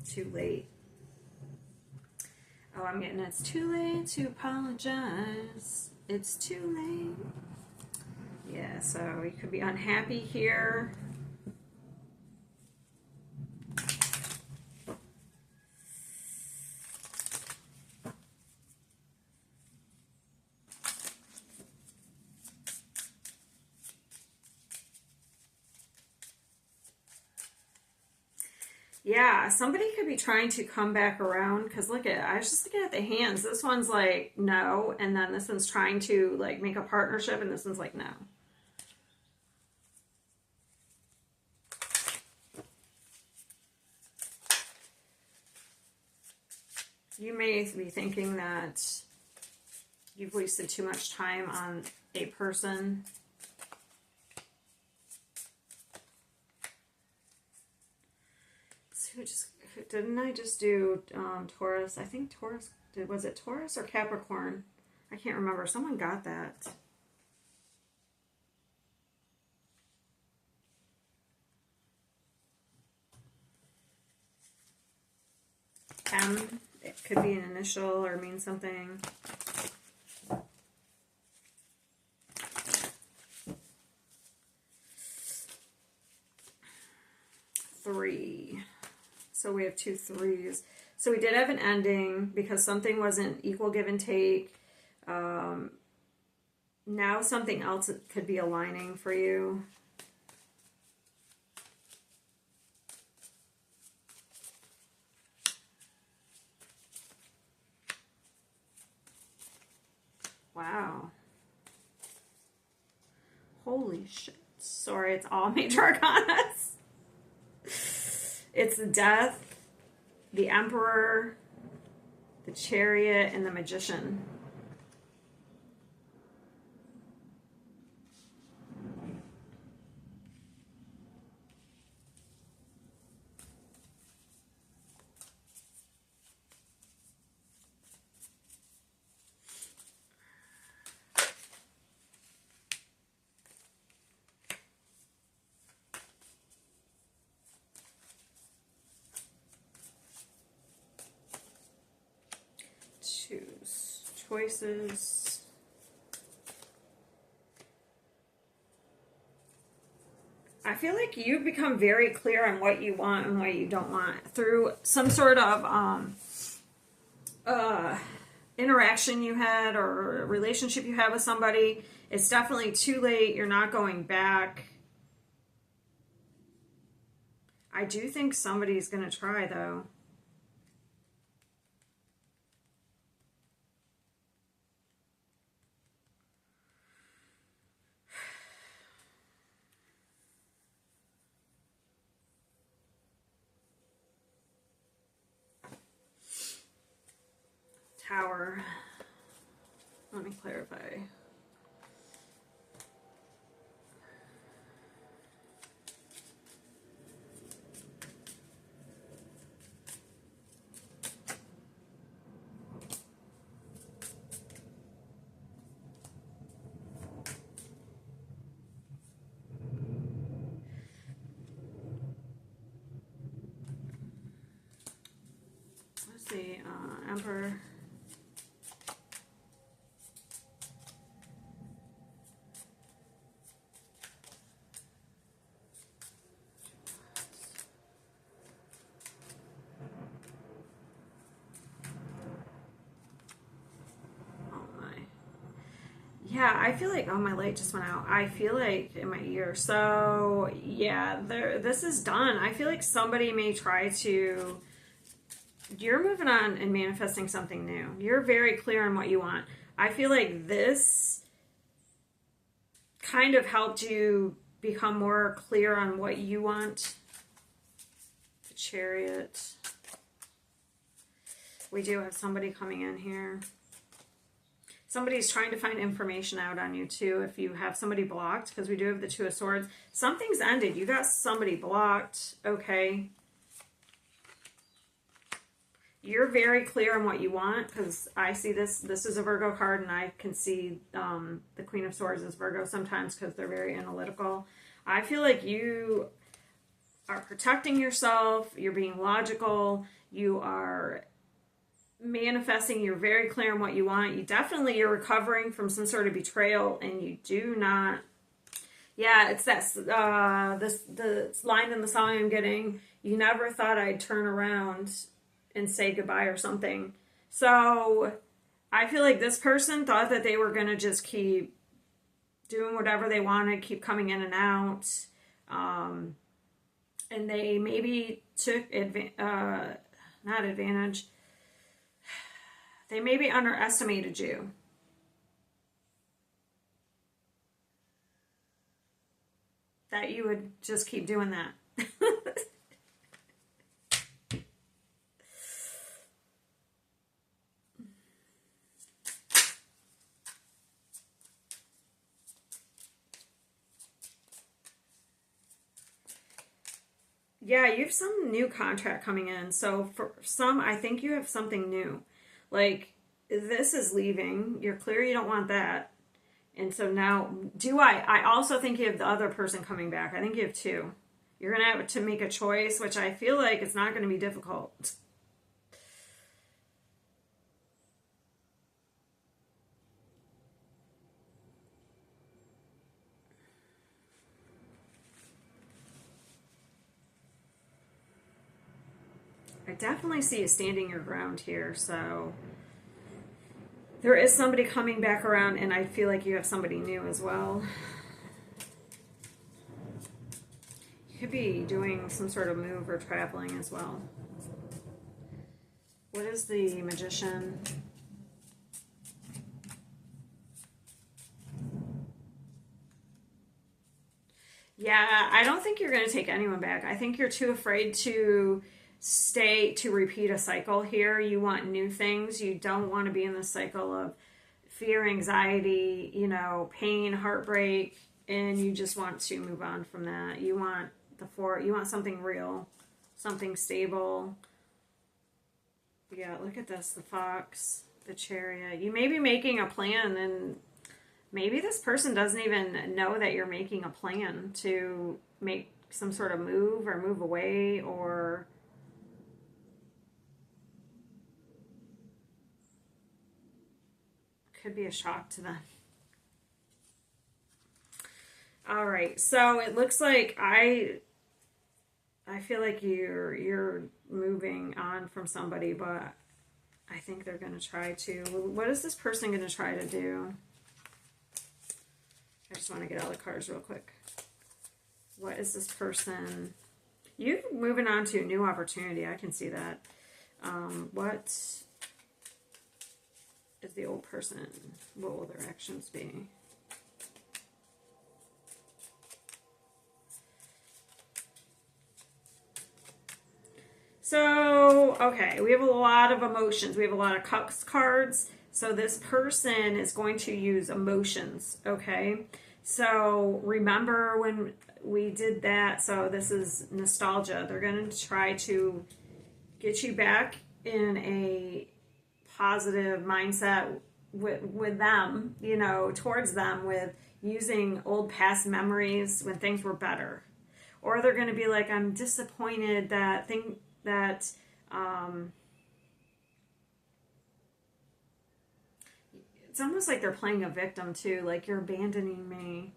Too late. Oh, I'm getting it's too late to apologize. It's too late. Yeah, so you could be unhappy here. Yeah, somebody could be trying to come back around because look at, I was just looking at the hands. This one's like, no. And then this one's trying to like make a partnership and this one's like, no. You may be thinking that you've wasted too much time on a person. Didn't I just do Taurus? I think Taurus, was it Taurus or Capricorn? I can't remember. Someone got that. M, it could be an initial or mean something. Three. So we have 2 3s. So we did have an ending because something wasn't equal give and take. Now something else could be aligning for you. Wow. Holy shit. Sorry, it's all major arcanas. It's the Death, the Emperor, the Chariot, and the Magician. Choose choices. I feel like you've become very clear on what you want and what you don't want through some sort of interaction you had or a relationship you had with somebody. It's definitely too late. You're not going back. I do think somebody's going to try, though. Tower. Let me clarify. Emperor. Yeah, I feel like, oh, my light just went out. I feel like in my ear. So, yeah, this is done. I feel like somebody may try to, you're moving on and manifesting something new. You're very clear on what you want. I feel like this kind of helped you become more clear on what you want. The Chariot. We do have somebody coming in here. Somebody's trying to find information out on you too. If you have somebody blocked, because we do have the Two of Swords. Something's ended. You got somebody blocked. Okay. You're very clear on what you want, because I see this. This is a Virgo card, and I can see the Queen of Swords is Virgo sometimes because they're very analytical. I feel like you are protecting yourself. You're being logical. You are manifesting. You're very clear on what you want. You're recovering from some sort of betrayal, and you do not. Yeah, it's that the line in the song I'm getting. You never thought I'd turn around and say goodbye or something. So I feel like this person thought that they were going to just keep doing whatever they wanted, keep coming in and out. And they maybe took not advantage. They maybe underestimated you. That you would just keep doing that. Yeah, you have some new contract coming in. So for some, I think you have something new. Like, this is leaving. You're clear you don't want that. And so now, I also think you have the other person coming back. I think you have two. You're going to have to make a choice, which I feel like it's not going to be difficult. I definitely see you standing your ground here, so there is somebody coming back around, and I feel like you have somebody new as well. You could be doing some sort of move or traveling as well. What is the Magician? Yeah, I don't think you're going to take anyone back. I think you're too afraid to repeat a cycle here. You want new things. You don't want to be in the cycle of fear, anxiety, pain, heartbreak, and you just want to move on from that. You want something real, something stable. Yeah, look at this, the Fox, the Chariot. You may be making a plan, and maybe this person doesn't even know that you're making a plan to make some sort of move or move away, or could be a shock to them. All right, so it looks like I feel like you're moving on from somebody, but I think they're going to try to. What is this person going to try to do? I just want to get all the cards real quick. What is this person? You're moving on to a new opportunity. I can see that. What is the old person? What will their actions be? So, okay, we have a lot of emotions. We have a lot of cups cards. So this person is going to use emotions, okay? So remember when we did that? So this is nostalgia. They're going to try to get you back in a positive mindset with them, towards them, with using old past memories when things were better. Or they're going to be like, I'm disappointed that It's almost like they're playing a victim too, like you're abandoning me.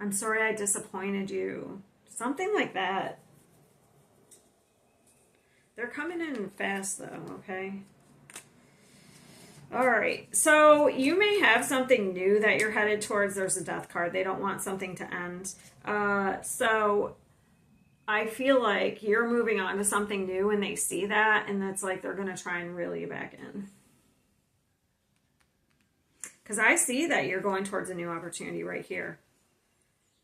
I'm sorry I disappointed you. Something like that. They're coming in fast though, okay? All right, so you may have something new that you're headed towards. There's a death card. They don't want something to end. So I feel like you're moving on to something new and they see that, and that's like they're going to try and reel you back in. Because I see that you're going towards a new opportunity right here.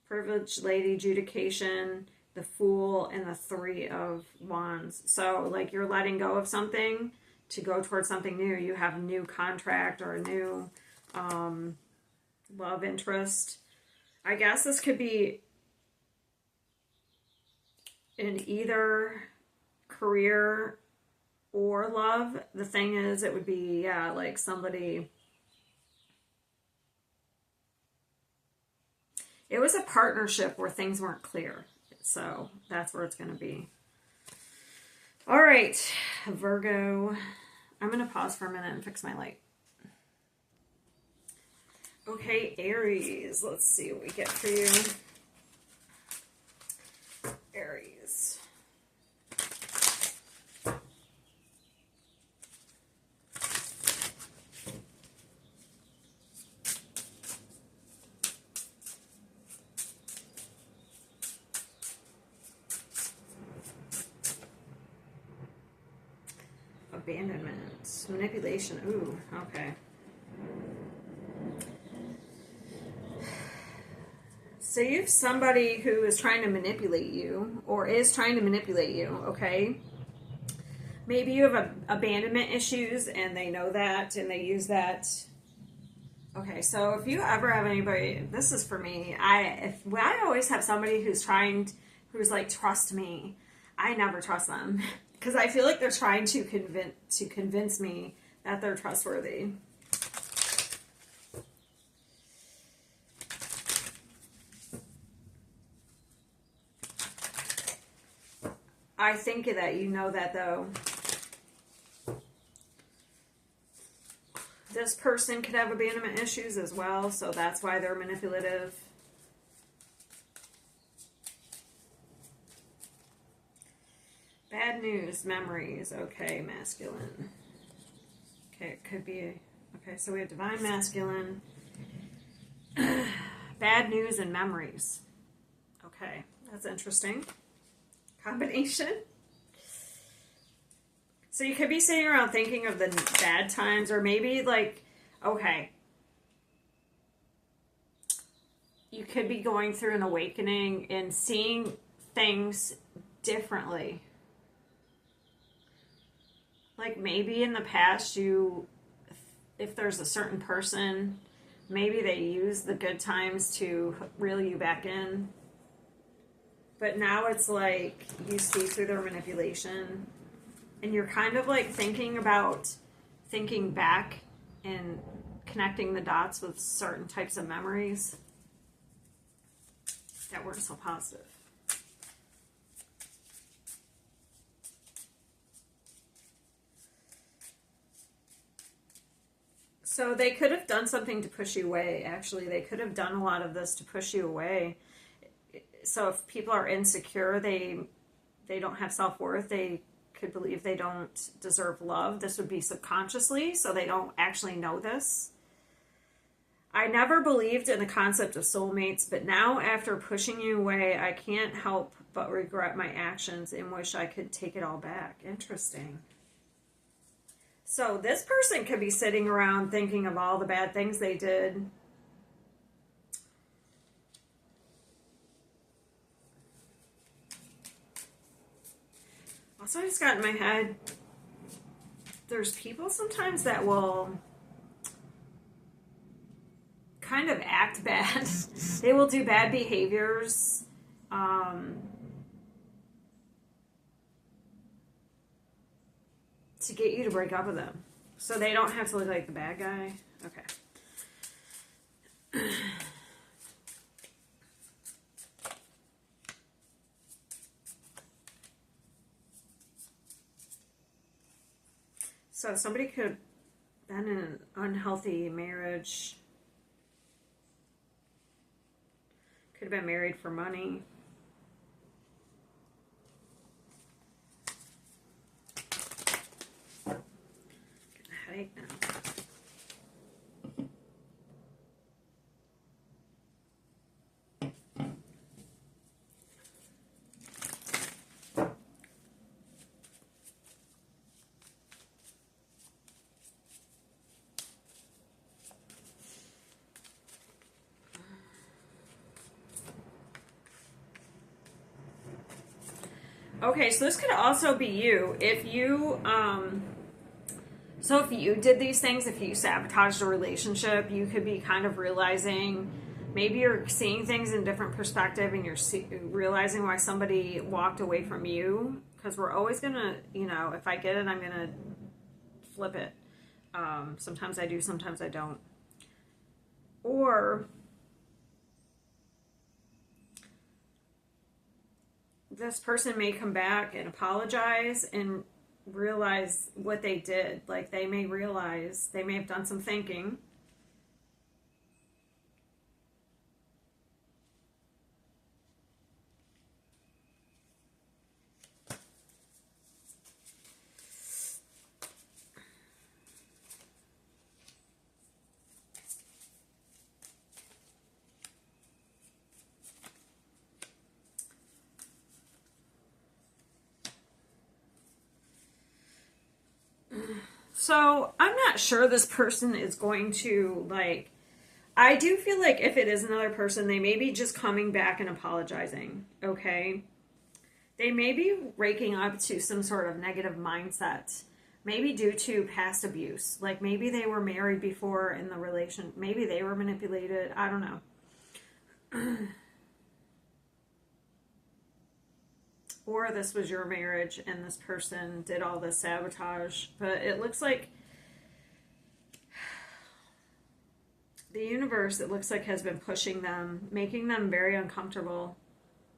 Privileged lady, adjudication, the Fool, and the Three of Wands. So like you're letting go of something to go towards something new. You have a new contract or a new love interest. I guess this could be in either career or love. The thing is, it would be, yeah, like somebody... It was a partnership where things weren't clear. So that's where it's going to be. All right, Virgo. I'm going to pause for a minute and fix my light. Okay, Aries. Let's see what we get for you. Aries. Abandonment, manipulation. Ooh, okay. So you have somebody who is trying to manipulate you, or is trying to manipulate you, okay? Maybe you have abandonment issues and they know that and they use that. Okay, so if you ever have anybody, this is for me. I always have somebody who's like, trust me. I never trust them. Because I feel like they're trying to convince me that they're trustworthy. I think that you know that though. This person could have abandonment issues as well, so that's why they're manipulative. Bad news, memories. Okay, masculine. Okay, it could be... Okay, so we have divine masculine. Bad news and memories. Okay, that's interesting. Combination. So you could be sitting around thinking of the bad times, or maybe like, okay, you could be going through an awakening and seeing things differently. Like maybe in the past if there's a certain person, maybe they use the good times to reel you back in. But now it's like you see through their manipulation and you're kind of like thinking back and connecting the dots with certain types of memories that weren't so positive. So they could have done something to push you away, actually. They could have done a lot of this to push you away. So if people are insecure, they don't have self-worth, they could believe they don't deserve love. This would be subconsciously, so they don't actually know this. I never believed in the concept of soulmates, but now after pushing you away, I can't help but regret my actions and wish I could take it all back. Interesting. So this person could be sitting around thinking of all the bad things they did. Also, I just got in my head, there's people sometimes that will kind of act bad. They will do bad behaviors. To get you to break up with them. So they don't have to look like the bad guy. Okay. So somebody could been in an unhealthy marriage. Could have been married for money. Getting a headache now. Okay, so this could also be you. If you, so if you did these things, if you sabotaged a relationship, you could be kind of realizing, maybe you're seeing things in a different perspective and you're realizing why somebody walked away from you. Because we're always going to, you know, if I get it, I'm going to flip it. Sometimes I do, sometimes I don't. Or this person may come back and apologize and realize what they did. Like, they may realize, they may have done some thinking. So I'm not sure this person is going to, like, I do feel like if it is another person, they may be just coming back and apologizing, okay? They may be waking up to some sort of negative mindset, maybe due to past abuse. Like, maybe they were married before in the relation, maybe they were manipulated, I don't know. Or this was your marriage and this person did all this sabotage. But it looks like the universe, it looks like, has been pushing them, making them very uncomfortable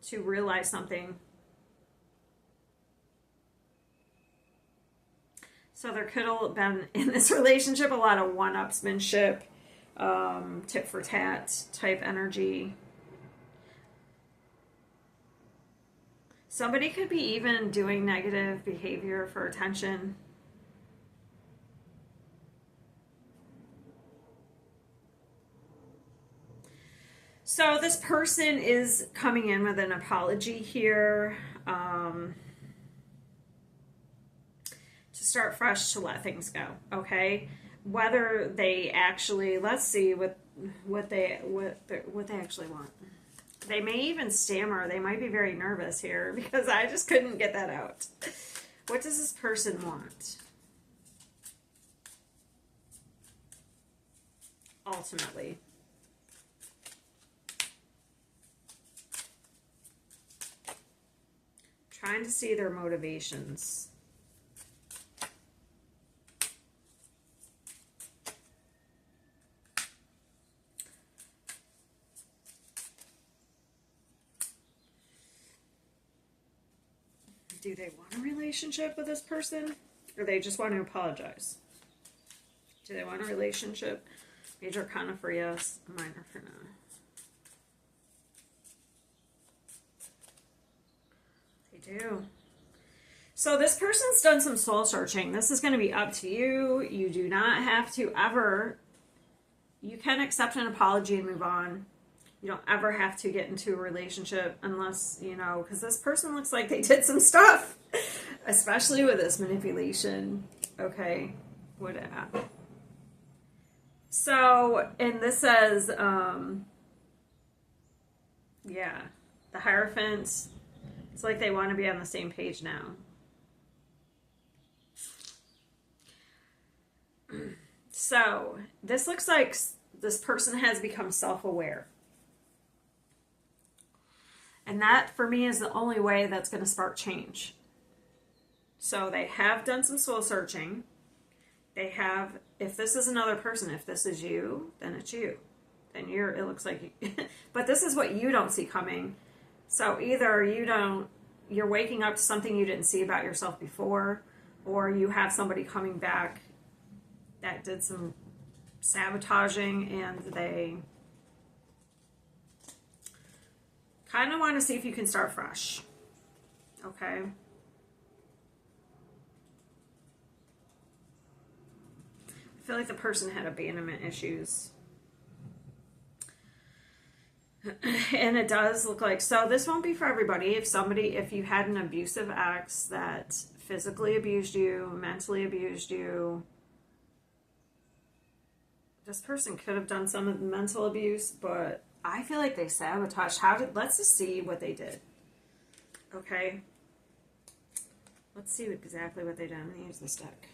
to realize something. So there could have been, in this relationship, a lot of one-upsmanship, tit for tat type energy. Somebody could be even doing negative behavior for attention. So this person is coming in with an apology here, to start fresh, to let things go, okay? Whether they actually, let's see what they actually want. They may even stammer. They might be very nervous here because I just couldn't get that out. What does this person want? Ultimately. Trying to see their motivations. Do they want a relationship with this person? Or they just want to apologize? Do they want a relationship? Major Arcana for yes, minor for no. They do. So this person's done some soul searching. This is going to be up to you. You do not have to ever... You can accept an apology and move on. You don't ever have to get into a relationship unless, you know, because this person looks like they did some stuff, especially with this manipulation. Okay, what? So, and this says, yeah, the Hierophant. It's like they want to be on the same page now. So, this looks like this person has become self-aware. And that, for me, is the only way that's going to spark change. So they have done some soul searching. They have, if this is another person, if this is you, then it's you. Then it looks like you. But this is what you don't see coming. So either you're waking up to something you didn't see about yourself before, or you have somebody coming back that that did some sabotaging, and they kind of want to see if you can start fresh. Okay. I feel like the person had abandonment issues. And it does look like, so this won't be for everybody. If you had an abusive ex that physically abused you, mentally abused you, this person could have done some of the mental abuse, but I feel like they sabotaged. Let's just see what they did. Okay. Let's see exactly what they did. I'm going to use this deck.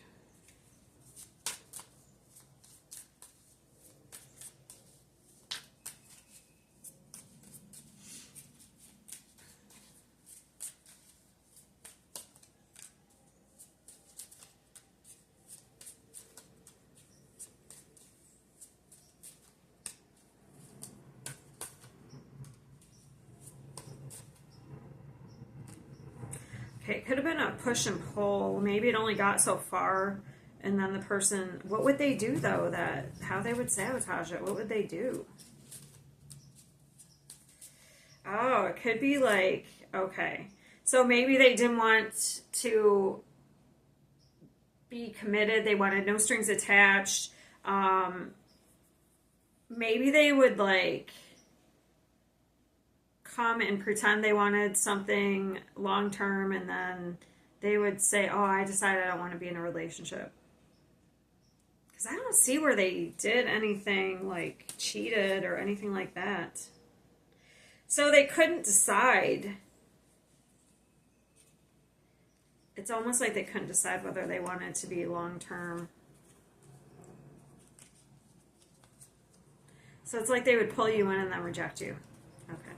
Okay, it could have been a push and pull. Maybe it only got so far, and then the person, what would they do though? How they would sabotage it? What would they do? Oh, it could be like, okay, so maybe they didn't want to be committed. They wanted no strings attached. Maybe they would like come and pretend they wanted something long term, and then they would say, oh, I decided I don't want to be in a relationship. Because I don't see where they did anything like cheated or anything like that. So they couldn't decide. It's almost like they couldn't decide whether they wanted to be long term. So it's like they would pull you in and then reject you. Okay.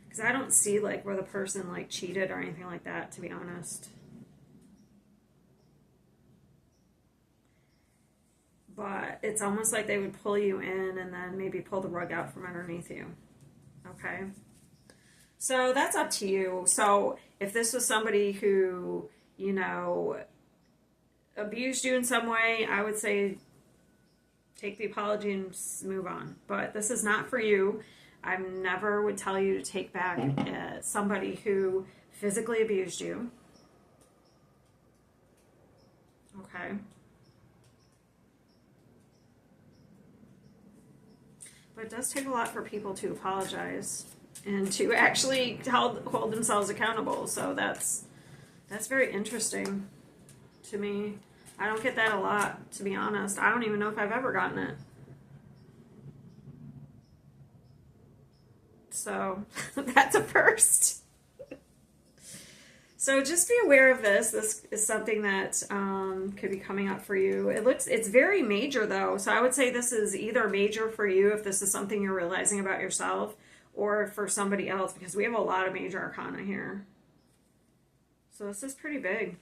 Because I don't see like where the person like cheated or anything like that, to be honest. But it's almost like they would pull you in and then maybe pull the rug out from underneath you. Okay. So that's up to you. So if this was somebody who, you know, abused you in some way, I would say take the apology and move on. But this is not for you. I never would tell you to take back somebody who physically abused you. Okay. But it does take a lot for people to apologize and to actually hold themselves accountable. So that's very interesting to me. I don't get that a lot, to be honest. I don't even know if I've ever gotten it. So that's a first. So just be aware of this. This is something that could be coming up for you. It's very major though. So I would say this is either major for you if this is something you're realizing about yourself, or for somebody else, because we have a lot of major arcana here. So this is pretty big.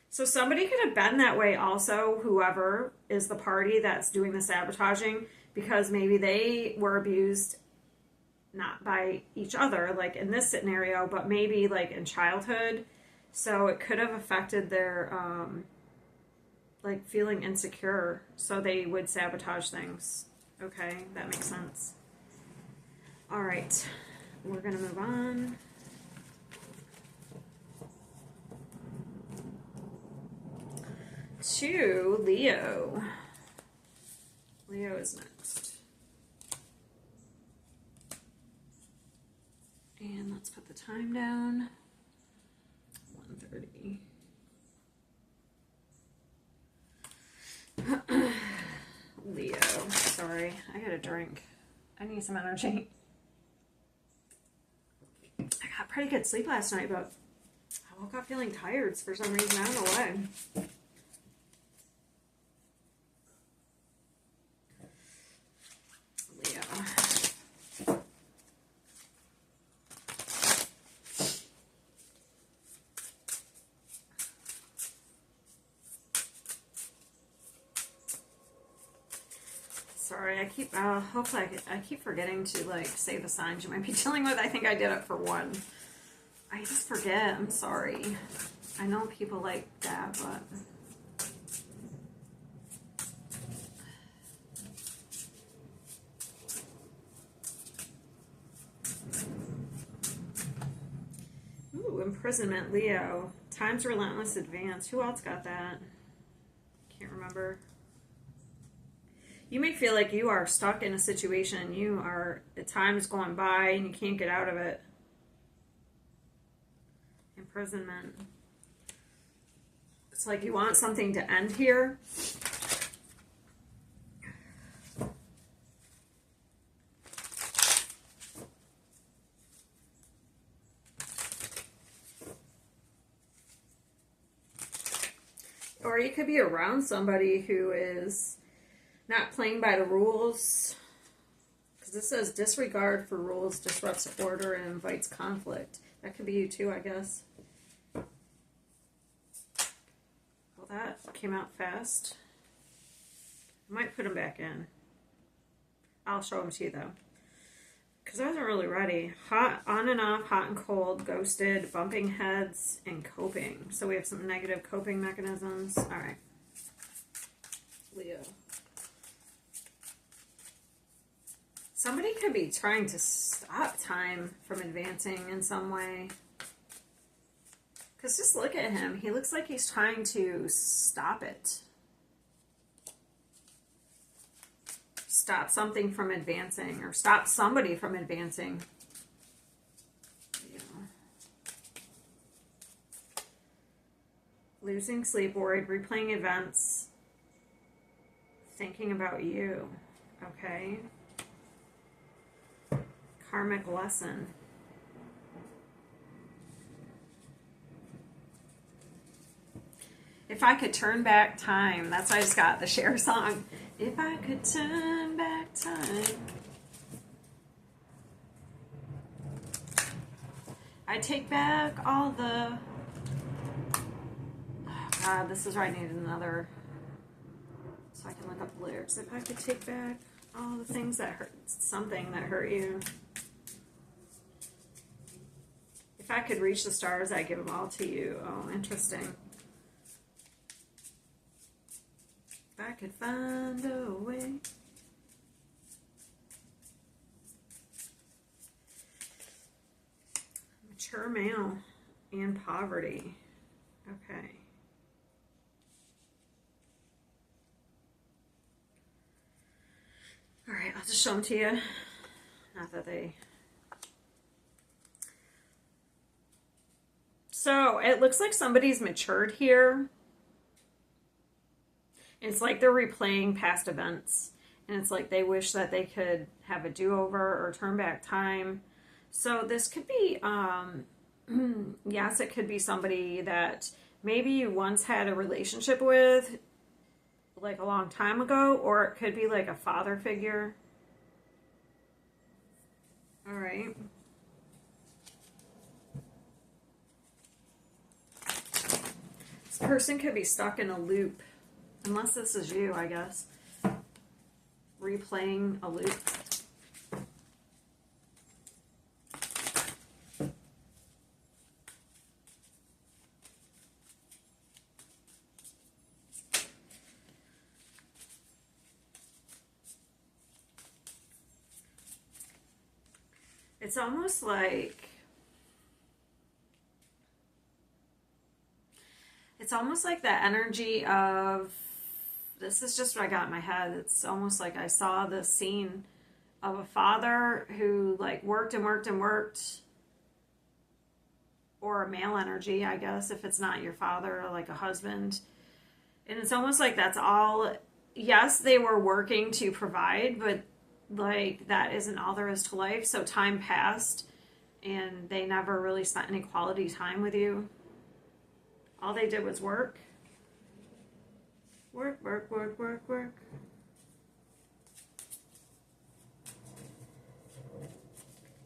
So somebody could have been that way also, whoever is the party that's doing the sabotaging, because maybe they were abused not by each other, like in this scenario, but maybe like in childhood. So it could have affected their, like feeling insecure. So they would sabotage things. Okay, that makes sense. All right, we're going to move on. To Leo. Leo is next. And let's put the time down. 1:30. Leo. Sorry, I got a drink. I need some energy. I got pretty good sleep last night, but I woke up feeling tired for some reason. I don't know why. Sorry, hopefully I keep forgetting to like say the signs you might be dealing with. I think I did it for one. I just forget, I'm sorry. I know people like that, but... Ooh, imprisonment, Leo. Time's relentless advance. Who else got that? Can't remember. You may feel like you are stuck in a situation. The time is going by and you can't get out of it. Imprisonment. It's like you want something to end here. Or you could be around somebody who is not playing by the rules. Because this says disregard for rules disrupts order and invites conflict. That could be you too, I guess. Well, that came out fast. I might put them back in. I'll show them to you though. Because I wasn't really ready. Hot, on and off, hot and cold, ghosted, bumping heads, and coping. So we have some negative coping mechanisms. All right. Leo. Somebody could be trying to stop time from advancing in some way. Because just look at him. He looks like he's trying to stop it. Stop something from advancing, or stop somebody from advancing. Yeah. Losing sleep, worried, replaying events, thinking about you. Okay. Karmic lesson. If I could turn back time. That's why I just got the Cher song. If I could turn back time, I take back all the... Oh God, this is where I need another... So I can look up the lyrics. If I could take back all the things that hurt... Something that hurt you. If I could reach the stars, I'd give them all to you. Oh, interesting. If I could find a way. Mature male and poverty. Okay. All right, I'll just show them to you. Not that they... So it looks like somebody's matured here. It's like they're replaying past events. And it's like they wish that they could have a do-over or turn back time. So this could be, yes, it could be somebody that maybe you once had a relationship with, like a long time ago. Or it could be like a father figure. All right. This person could be stuck in a loop. Unless this is you, I guess. Replaying a loop. It's almost like... It's almost like the energy of... This is just what I got in my head. It's almost like I saw the scene of a father who like worked and worked and worked, or a male energy, I guess, if it's not your father, like a husband. And it's almost like that's all. Yes, they were working to provide, but like that isn't all there is to life. So time passed and they never really spent any quality time with you. All they did was work. Work, work, work, work, work.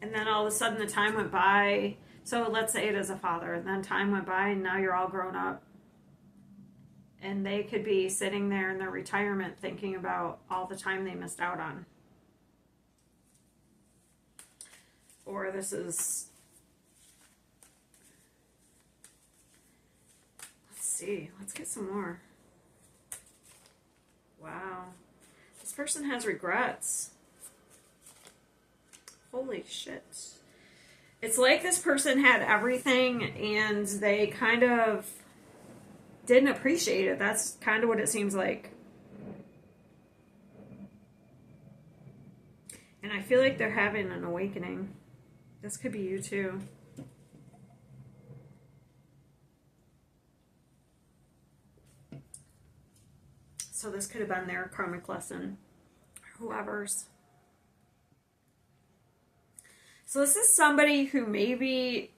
And then all of a sudden the time went by. So let's say it is a father. And then time went by and now you're all grown up. And they could be sitting there in their retirement thinking about all the time they missed out on. Or this is... see. Let's get some more. Wow. This person has regrets. Holy shit. It's like this person had everything and they kind of didn't appreciate it. That's kind of what it seems like. And I feel like they're having an awakening. This could be you too. So this could have been their karmic lesson. Whoever's. So this is somebody who maybe,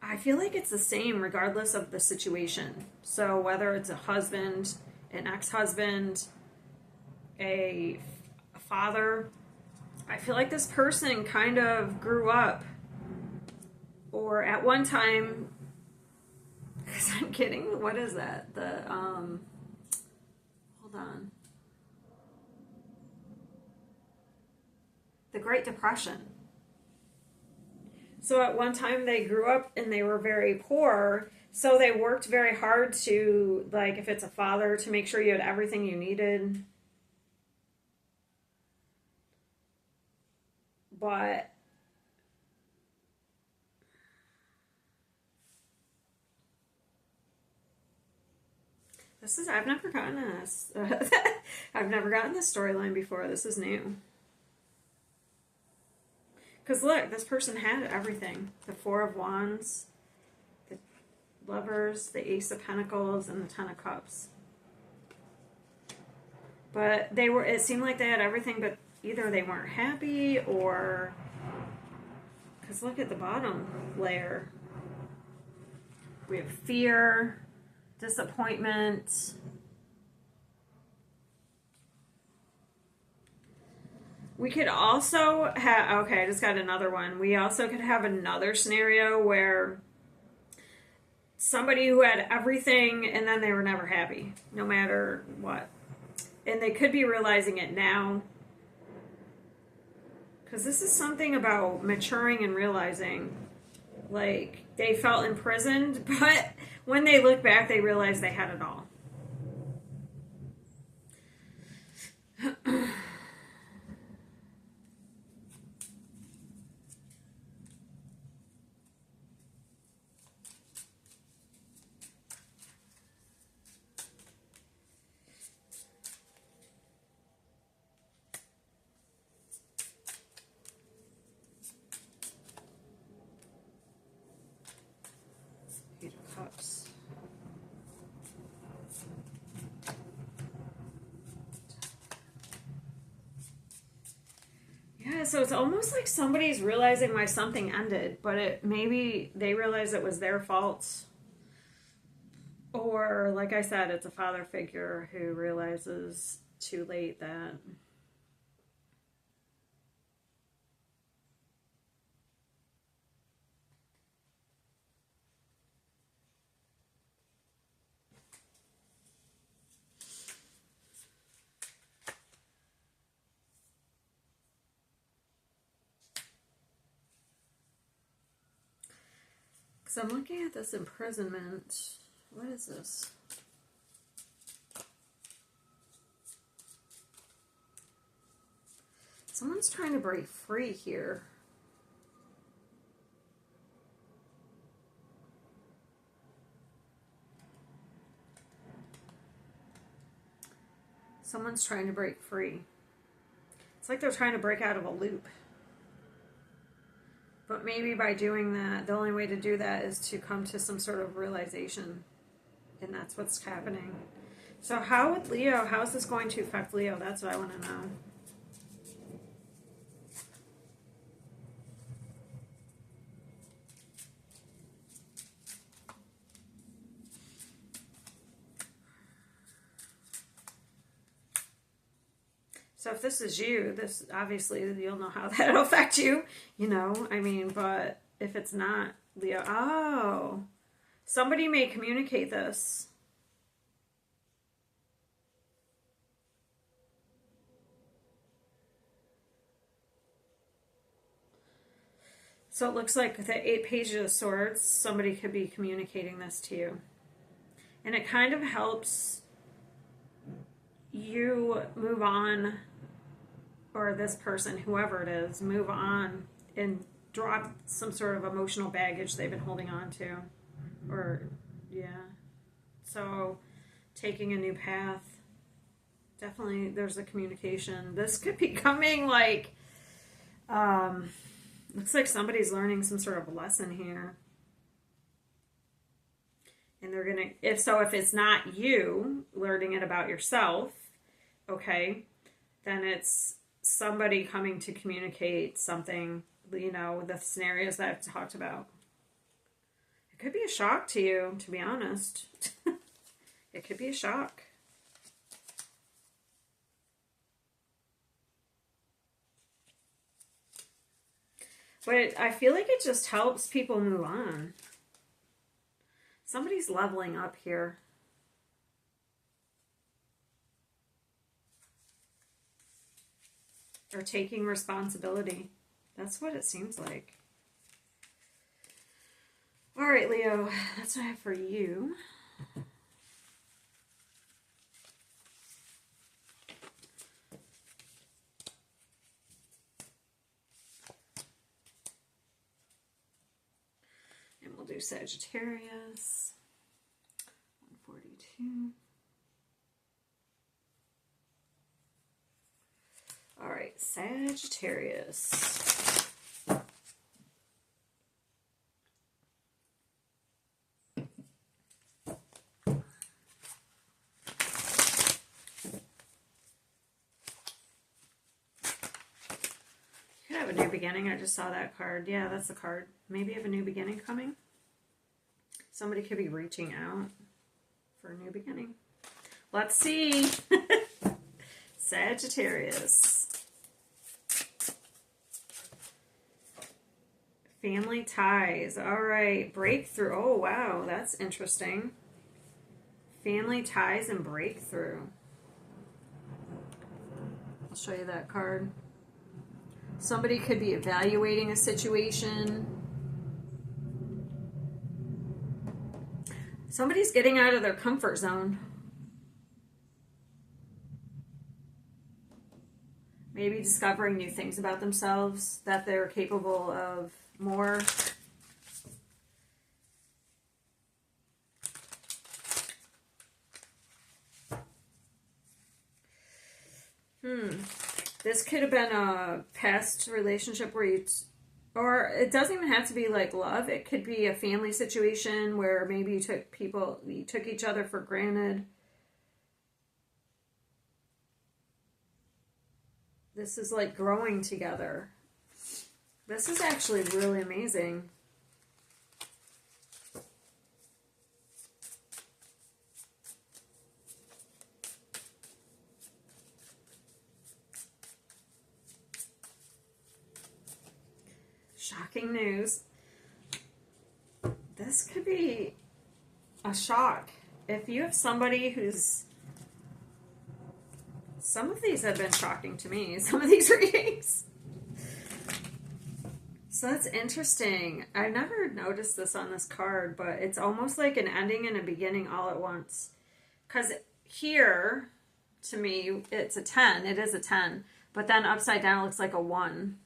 I feel like it's the same regardless of the situation. So whether it's a husband, an ex-husband, a father, I feel like this person kind of grew up, or at one time, because I'm kidding, what is that? Hold on. The Great Depression. So at one time they grew up and they were very poor, so they worked very hard to, like, if it's a father, to make sure you had everything you needed. But this is, I've never gotten this. I've never gotten this storyline before. This is new. Because look, this person had everything. The Four of Wands, the Lovers, the Ace of Pentacles, and the Ten of Cups. But they were, it seemed like they had everything, but either they weren't happy or, because look at the bottom layer. We have fear, disappointment. We could also have, okay, I just got another one. We also could have another scenario where somebody who had everything and then they were never happy, no matter what. And they could be realizing it now. Because this is something about maturing and realizing, like, they felt imprisoned, but when they look back, they realize they had it all. Eight of Cups. Yeah, so it's almost like somebody's realizing why something ended, but it maybe they realize it was their fault. Or, like I said, it's a father figure who realizes too late that so I'm looking at this imprisonment. What is this? Someone's trying to break free here. Someone's trying to break free. It's like they're trying to break out of a loop. But maybe by doing that, the only way to do that is to come to some sort of realization. And that's what's happening. So how with Leo, how is this going to affect Leo? That's what I want to know. So if this is you, this obviously you'll know how that'll affect you, you know, I mean, but if it's not Leo, oh, somebody may communicate this. So it looks like the 8 pages of swords, somebody could be communicating this to you. And it kind of helps you move on, or this person, whoever it is, move on and drop some sort of emotional baggage they've been holding on to. Or, yeah. So, taking a new path. Definitely, there's a communication. This could be coming like, looks like somebody's learning some sort of lesson here. And they're going to, if it's not you learning it about yourself, okay, then it's somebody coming to communicate something, you know, the scenarios that I've talked about. It could be a shock to you, to be honest. It could be a shock. But I feel like it just helps people move on. Somebody's leveling up here. Or taking responsibility. That's what it seems like. All right, Leo, that's what I have for you. And we'll do Sagittarius. 142. All right, Sagittarius. You could have a new beginning. I just saw that card. Yeah, that's the card. Maybe you have a new beginning coming. Somebody could be reaching out for a new beginning. Let's see. Sagittarius. Family ties. All right. Breakthrough. Oh, wow. That's interesting. Family ties and breakthrough. I'll show you that card. Somebody could be evaluating a situation. Somebody's getting out of their comfort zone. Maybe discovering new things about themselves, that they're capable of more. This could have been a past relationship where you, or it doesn't even have to be like love. It could be a family situation where maybe you took each other for granted. This is like growing together. This is actually really amazing. Shocking news. This could be a shock. If you have somebody who's... Some of these have been shocking to me. Some of these readings. So that's interesting. I've never noticed this on this card, but it's almost like an ending and a beginning all at once. Because here, to me, it's a 10. It is a 10. But then upside down it looks like a 1.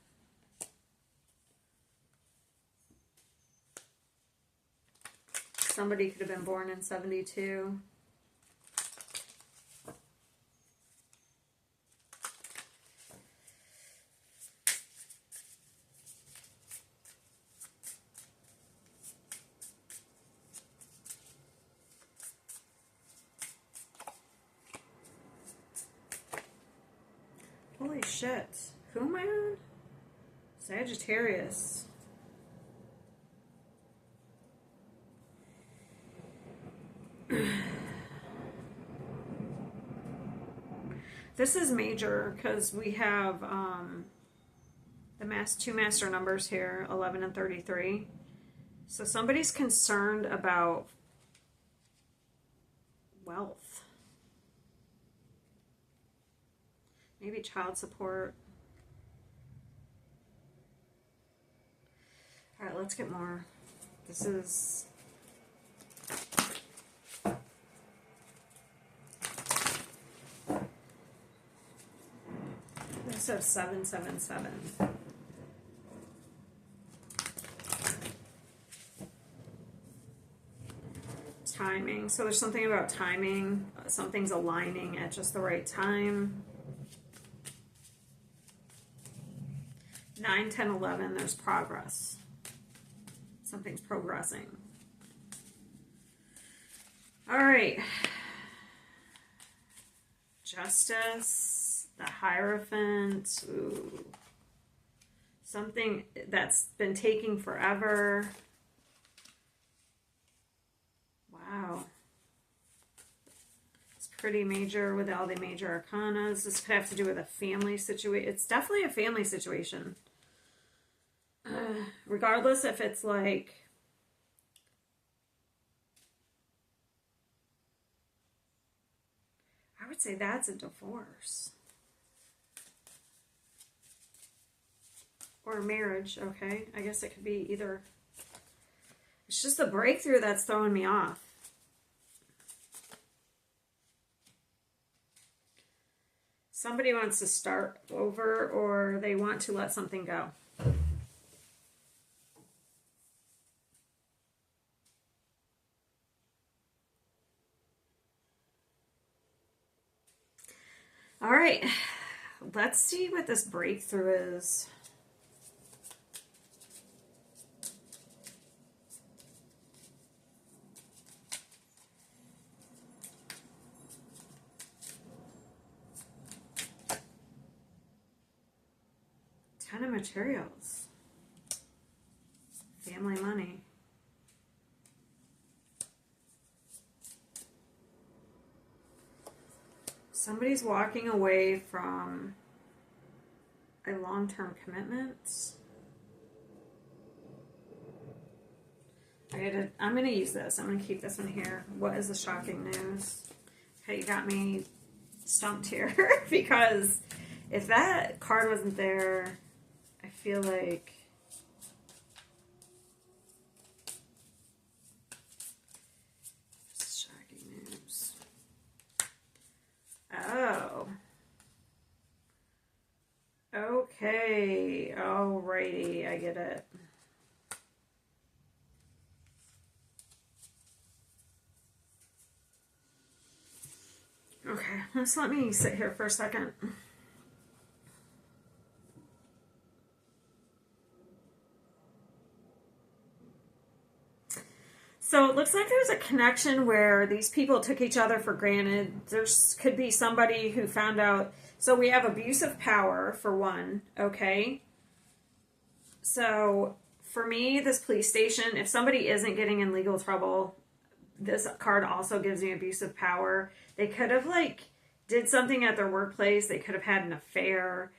Somebody could have been born in 72. Holy shit. Who am I on? Sagittarius. This is major because we have the two master numbers here, 11 and 33. So somebody's concerned about wealth. Maybe child support. All right, let's get more. This is... This is 777. Timing. So there's something about timing. Something's aligning at just the right time. 9, 10, 11, there's progress. Something's progressing. All right. Justice, the Hierophant. Ooh. Something that's been taking forever. Wow. It's pretty major with all the major arcanas. This could have to do with a family situation. It's definitely a family situation. Regardless if it's like... I would say that's a divorce. Or a marriage, okay? I guess it could be either. It's just the breakthrough that's throwing me off. Somebody wants to start over, or they want to let something go. All right, let's see what this breakthrough is. Ton of materials. Family money. Somebody's walking away from a long-term commitment. I'm going to use this. I'm going to keep this one here. What is the shocking news? Okay, you got me stumped here because if that card wasn't there, I feel like shocking news. Oh. Okay. Alrighty, I get it. Okay, just let me sit here for a second. So it looks like there's a connection where these people took each other for granted. There could be somebody who found out. So we have abusive power for one, okay? So for me, this police station, if somebody isn't getting in legal trouble, this card also gives me abusive power. They could have did something at their workplace. They could have had an affair.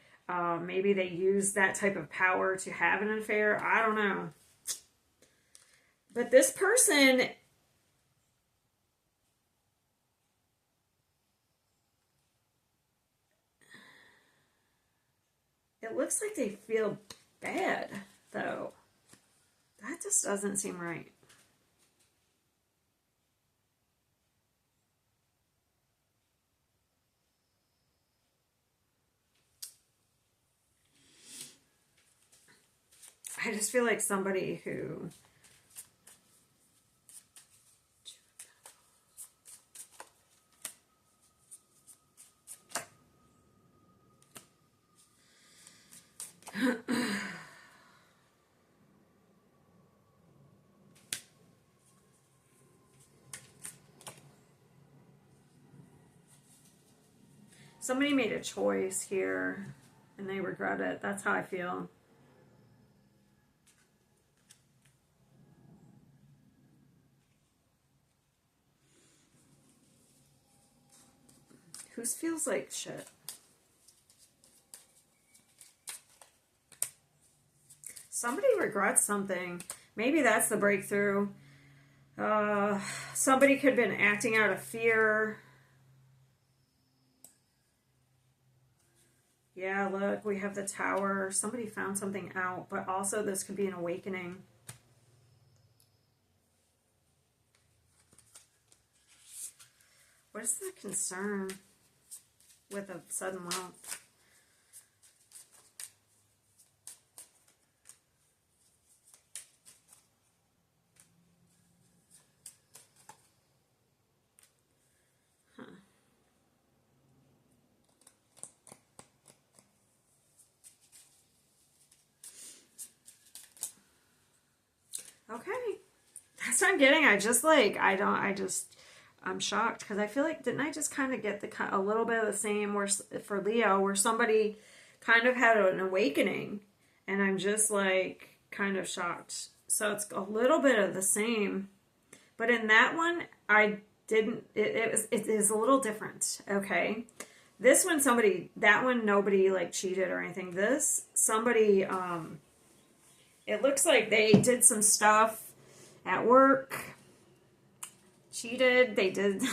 Maybe they used that type of power to have an affair. I don't know. But this person, it looks like they feel bad, though. That just doesn't seem right. I just feel like somebody who... Somebody made a choice here and they regret it. That's how I feel. Who feels like shit? Somebody regrets something. Maybe that's the breakthrough. Somebody could have been acting out of fear. Yeah, look, we have the Tower. Somebody found something out, but also this could be an awakening. What is the concern with a sudden wealth? Okay, that's what I'm getting. I'm shocked because I feel like, didn't I just kind of get a little bit of the same where for Leo, where somebody kind of had an awakening, and I'm just like kind of shocked. So it's a little bit of the same, but in that one, I didn't. It is a little different. Okay, this one that one nobody like cheated or anything. This somebody it looks like they did some stuff at work, cheated, they did,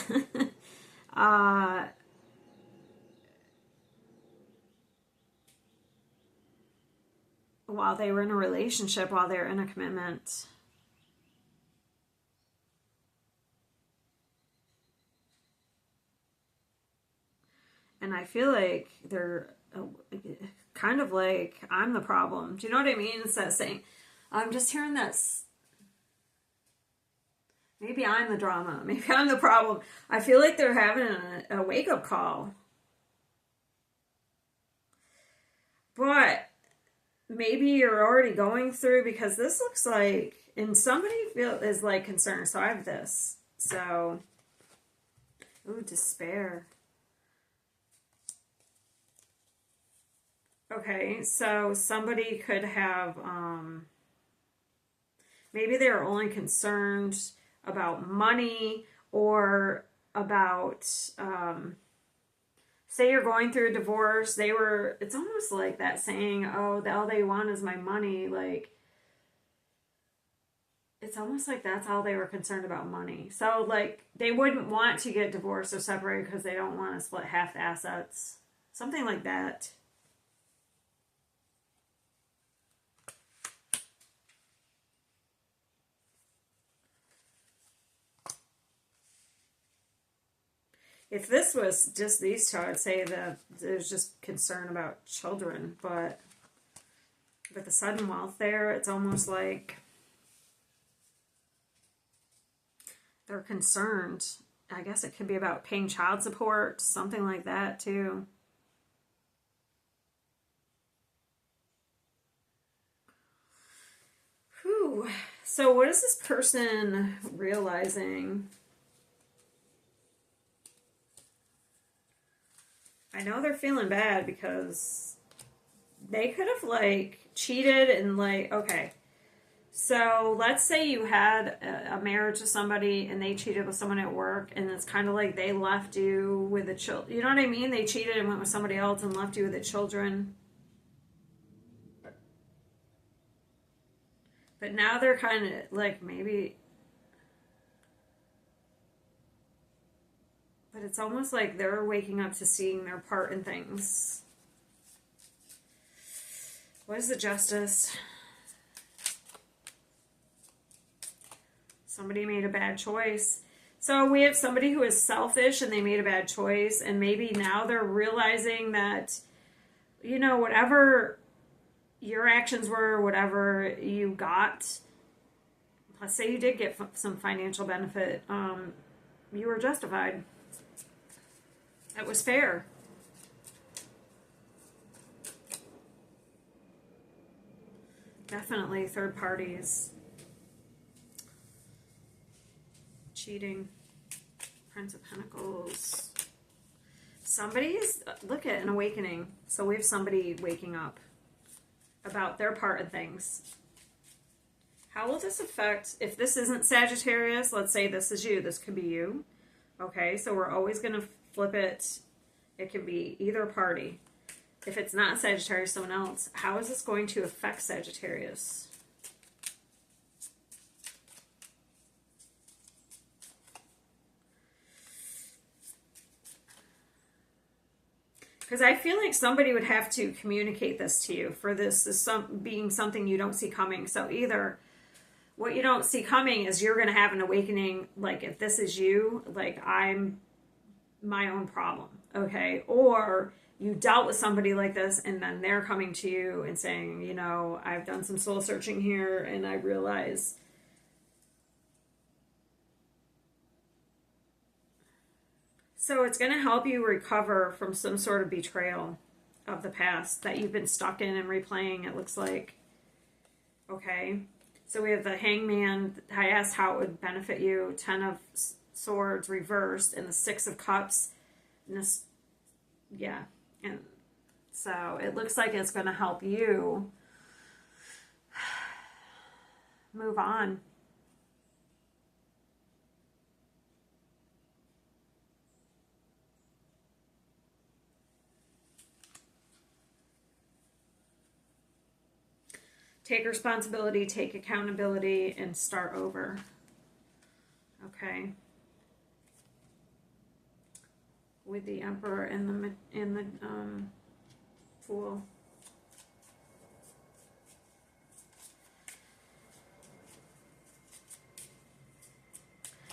while they were in a relationship, while they were in a commitment. And I feel like they're kind of like, I'm the problem. Do you know what I mean? It's that saying, I'm just hearing this. Maybe I'm the drama. Maybe I'm the problem. I feel like they're having a wake-up call. But maybe you're already going through, because this looks like, and somebody is like concerned. So I have this. So, ooh, despair. Okay, so somebody could have, maybe they're only concerned about money, or about, say you're going through a divorce, it's almost like that saying, oh, all they want is my money, like, it's almost like that's all they were concerned about, money. So, like, they wouldn't want to get divorced or separated because they don't want to split half the assets. Something like that. If this was just these two, I'd say that there's just concern about children. But with the sudden wealth there, it's almost like they're concerned. I guess it could be about paying child support, something like that too. Whew. So what is this person realizing? I know they're feeling bad because they could have, like, cheated and, like, okay. So let's say you had a marriage with somebody and they cheated with someone at work, and it's kind of like they left you with the children. You know what I mean? They cheated and went with somebody else and left you with the children. But now they're kind of like, maybe... But it's almost like they're waking up to seeing their part in things. What is the Justice? Somebody made a bad choice. So we have somebody who is selfish and they made a bad choice. And maybe now they're realizing that, you know, whatever your actions were, whatever you got, let's say you did get some financial benefit, you were justified. It was fair. Definitely third parties. Cheating. Prince of Pentacles. Somebody's, look at an awakening. So we have somebody waking up about their part in things. How will this affect, if this isn't Sagittarius, let's say this is you, this could be you. Okay, so we're always going to flip it. It can be either party. If it's not Sagittarius, someone else, how is this going to affect Sagittarius? Because I feel like somebody would have to communicate this to you for this is being something you don't see coming. So either what you don't see coming is you're going to have an awakening, like if this is you, like I'm my own problem, okay? Or you dealt with somebody like this and then they're coming to you and saying, you know, I've done some soul searching here and I realize so it's going to help you recover from some sort of betrayal of the past that you've been stuck in and replaying, it looks like. Okay. So we have the Hangman. I asked how it would benefit you. 10 of Swords reversed and the 6 of Cups. And this, yeah. And so it looks like it's going to help you move on. Take responsibility, take accountability, and start over. Okay. With the Emperor and the Fool.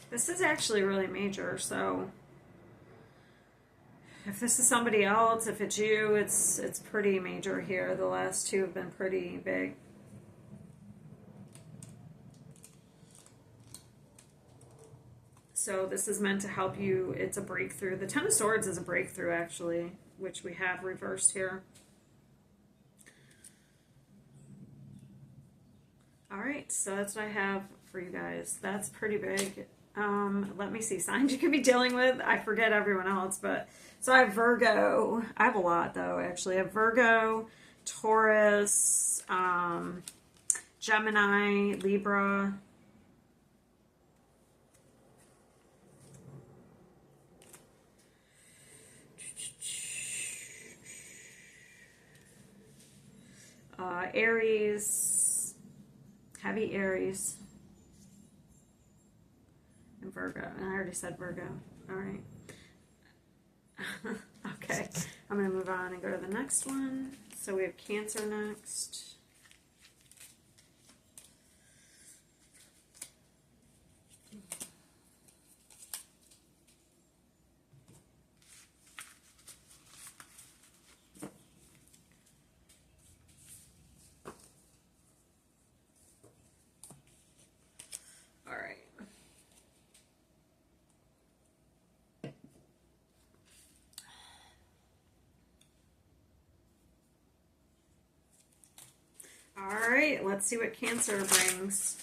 This is actually really major, so if this is somebody else, if it's you, it's pretty major here. The last two have been pretty big. So this is meant to help you. It's a breakthrough. The 10 of Swords is a breakthrough, actually, which we have reversed here. All right, so that's what I have for you guys. That's pretty big. Let me see signs you could be dealing with. I forget everyone else, but so I have Virgo. I have a lot though, actually. I have Virgo, Taurus, Gemini, Libra. Aries, heavy Aries, and Virgo. And I already said Virgo. All right. Okay. I'm going to move on and go to the next one. So we have Cancer next. All right, let's see what Cancer brings.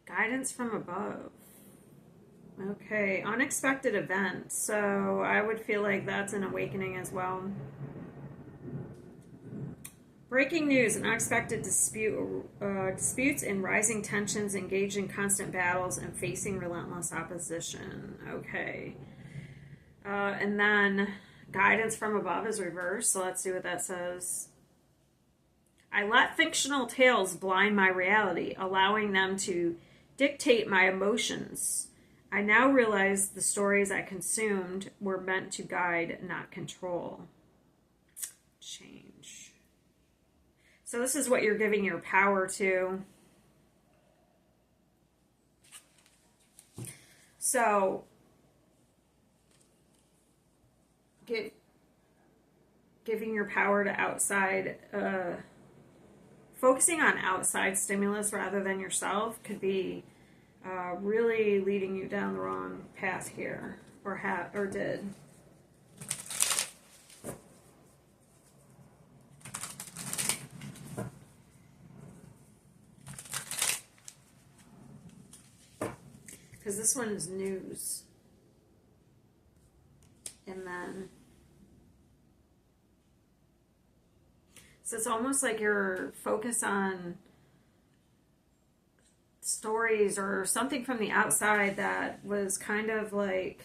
Guidance from above. Okay, unexpected event. So I would feel like that's an awakening as well. Breaking news, an unexpected disputes and rising tensions, engaged in constant battles and facing relentless opposition. Okay. And then guidance from above is reversed. So let's see what that says. I let fictional tales blind my reality, allowing them to dictate my emotions. I now realize the stories I consumed were meant to guide, not control. Change. So this is what you're giving your power to. So giving your power to outside, focusing on outside stimulus rather than yourself could be really leading you down the wrong path here, or did. Because this one is news. And then, so it's almost like you're focused on stories or something from the outside that was kind of like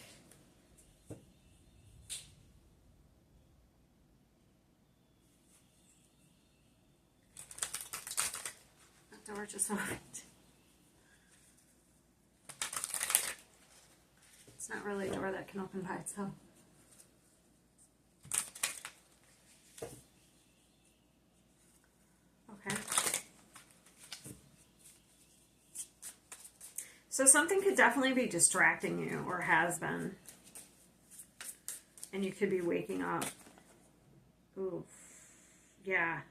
That door just opened. It's not really a door that can open by itself. Okay. So something could definitely be distracting you, or has been. And you could be waking up. Ooh. Yeah.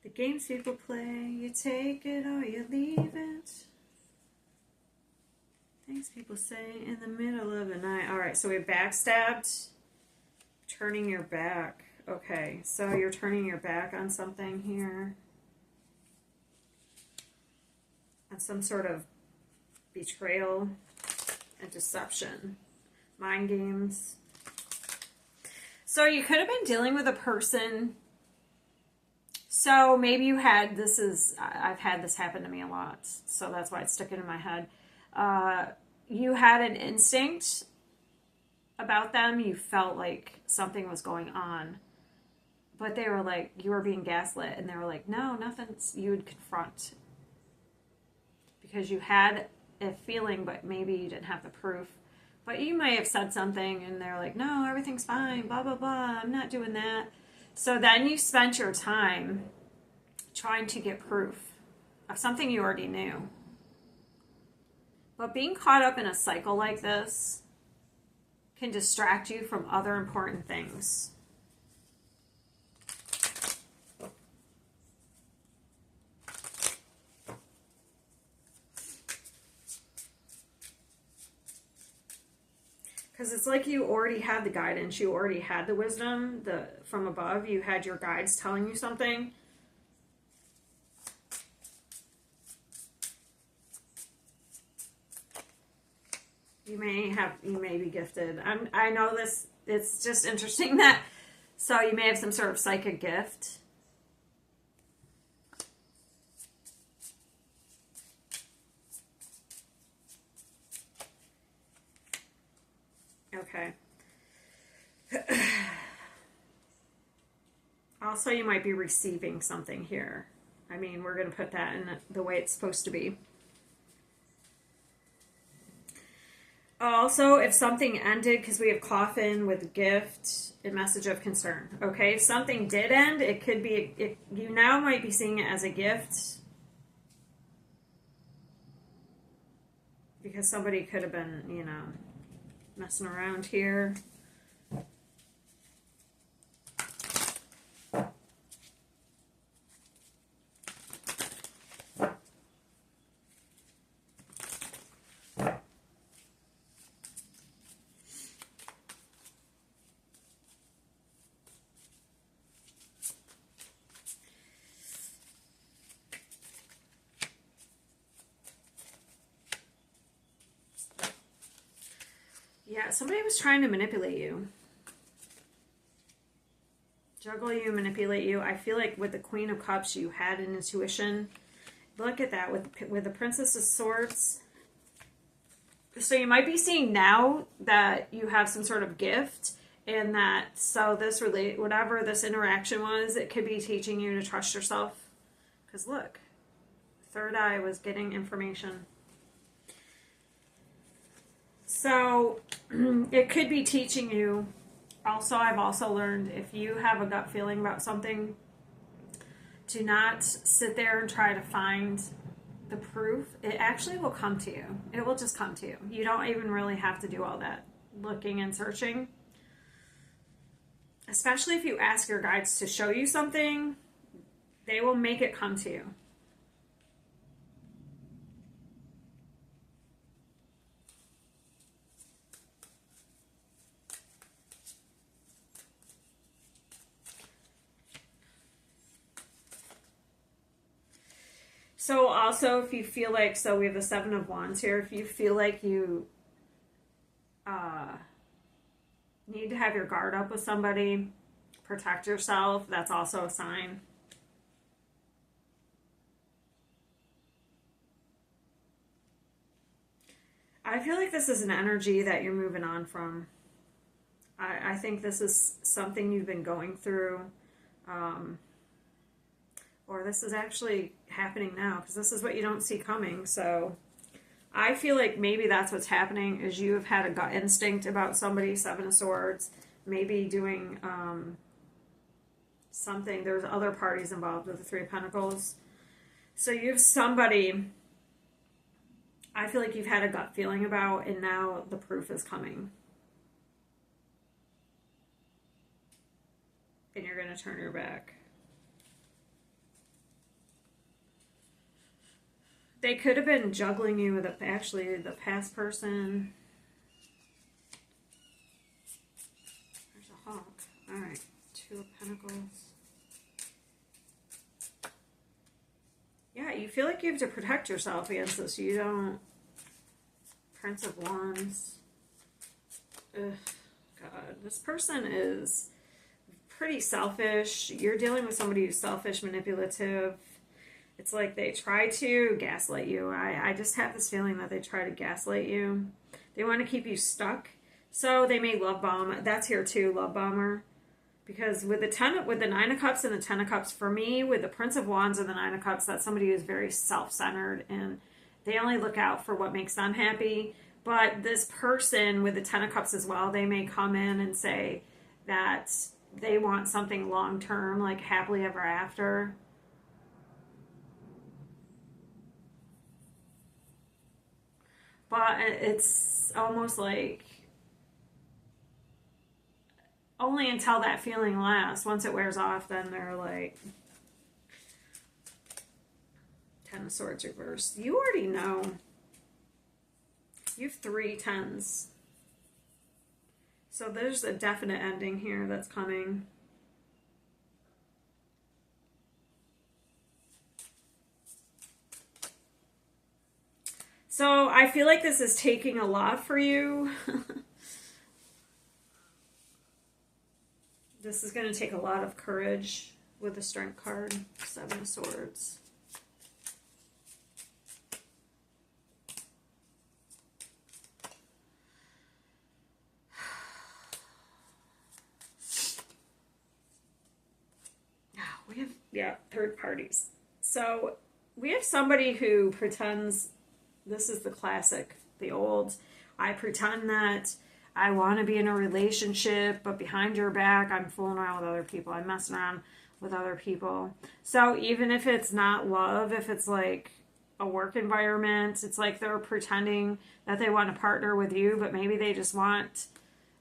The games people play, you take it or you leave it. Things people say in the middle of the night. Alright, so we backstabbed. Turning your back. Okay, so you're turning your back on something here. On some sort of betrayal and deception. Mind games. So you could have been dealing with a person. So maybe you had, I've had this happen to me a lot. So that's why it's sticking in my head. You had an instinct about them. You felt like something was going on. But they were like, you were being gaslit. And they were like, no, nothing's, you would confront. Because you had a feeling, but maybe you didn't have the proof. But you may have said something and they're like, no, everything's fine, blah, blah, blah. I'm not doing that. So then you spent your time trying to get proof of something you already knew. But being caught up in a cycle like this can distract you from other important things. Because it's like you already had the guidance, you already had the wisdom from above, you had your guides telling you something. You may be gifted. I know this, it's just interesting that, so you may have some sort of psychic gift. Okay. Also, you might be receiving something here. I mean, we're going to put that in the way it's supposed to be. Also, if something ended, because we have coffin with gift and message of concern. Okay, if something did end, it could be, you now might be seeing it as a gift. Because somebody could have been, you know, messing around here. Yeah, somebody was trying to manipulate you. Juggle you, manipulate you. I feel like with the Queen of Cups, you had an intuition. Look at that with the Princess of Swords. So you might be seeing now that you have some sort of gift, and that, so this whatever this interaction was, it could be teaching you to trust yourself. Because look, third eye was getting information. So it could be teaching you. Also, I've also learned, if you have a gut feeling about something, do not sit there and try to find the proof. It actually will come to you. It will just come to you. You don't even really have to do all that looking and searching. Especially if you ask your guides to show you something, they will make it come to you. So also, if you feel like, so we have the Seven of Wands here, if you feel like you need to have your guard up with somebody, protect yourself, that's also a sign. I feel like this is an energy that you're moving on from. I think this is something you've been going through. Or this is actually happening now, because this is what you don't see coming. So I feel like maybe that's what's happening, is you have had a gut instinct about somebody, Seven of Swords, maybe doing something. There's other parties involved with the Three of Pentacles. So you have somebody, I feel like you've had a gut feeling about, and now the proof is coming. And you're going to turn your back. They could have been juggling you with actually the past person. There's a hawk. Alright. Two of Pentacles. Yeah, you feel like you have to protect yourself against this. You don't. Prince of Wands. Ugh, God. This person is pretty selfish. You're dealing with somebody who's selfish, manipulative. It's like they try to gaslight you. I just have this feeling that they try to gaslight you. They want to keep you stuck. So they may love bomb. That's here too, love bomber. Because with the Nine of Cups and the Ten of Cups, for me, with the Prince of Wands and the Nine of Cups, that's somebody who's very self-centered and they only look out for what makes them happy. But this person with the Ten of Cups as well, they may come in and say that they want something long-term, like happily ever after. But it's almost like only until that feeling lasts. Once it wears off, then they're like, Ten of Swords reversed. You already know. You have 3 tens. So there's a definite ending here that's coming. So I feel like this is taking a lot for you. This is going to take a lot of courage with the Strength card. Seven of Swords. We have, yeah, third parties. So we have somebody who pretends, this is the classic, the old, I pretend that I want to be in a relationship, but behind your back, I'm fooling around with other people. I'm messing around with other people. So even if it's not love, if it's like a work environment, it's like they're pretending that they want to partner with you, but maybe they just want,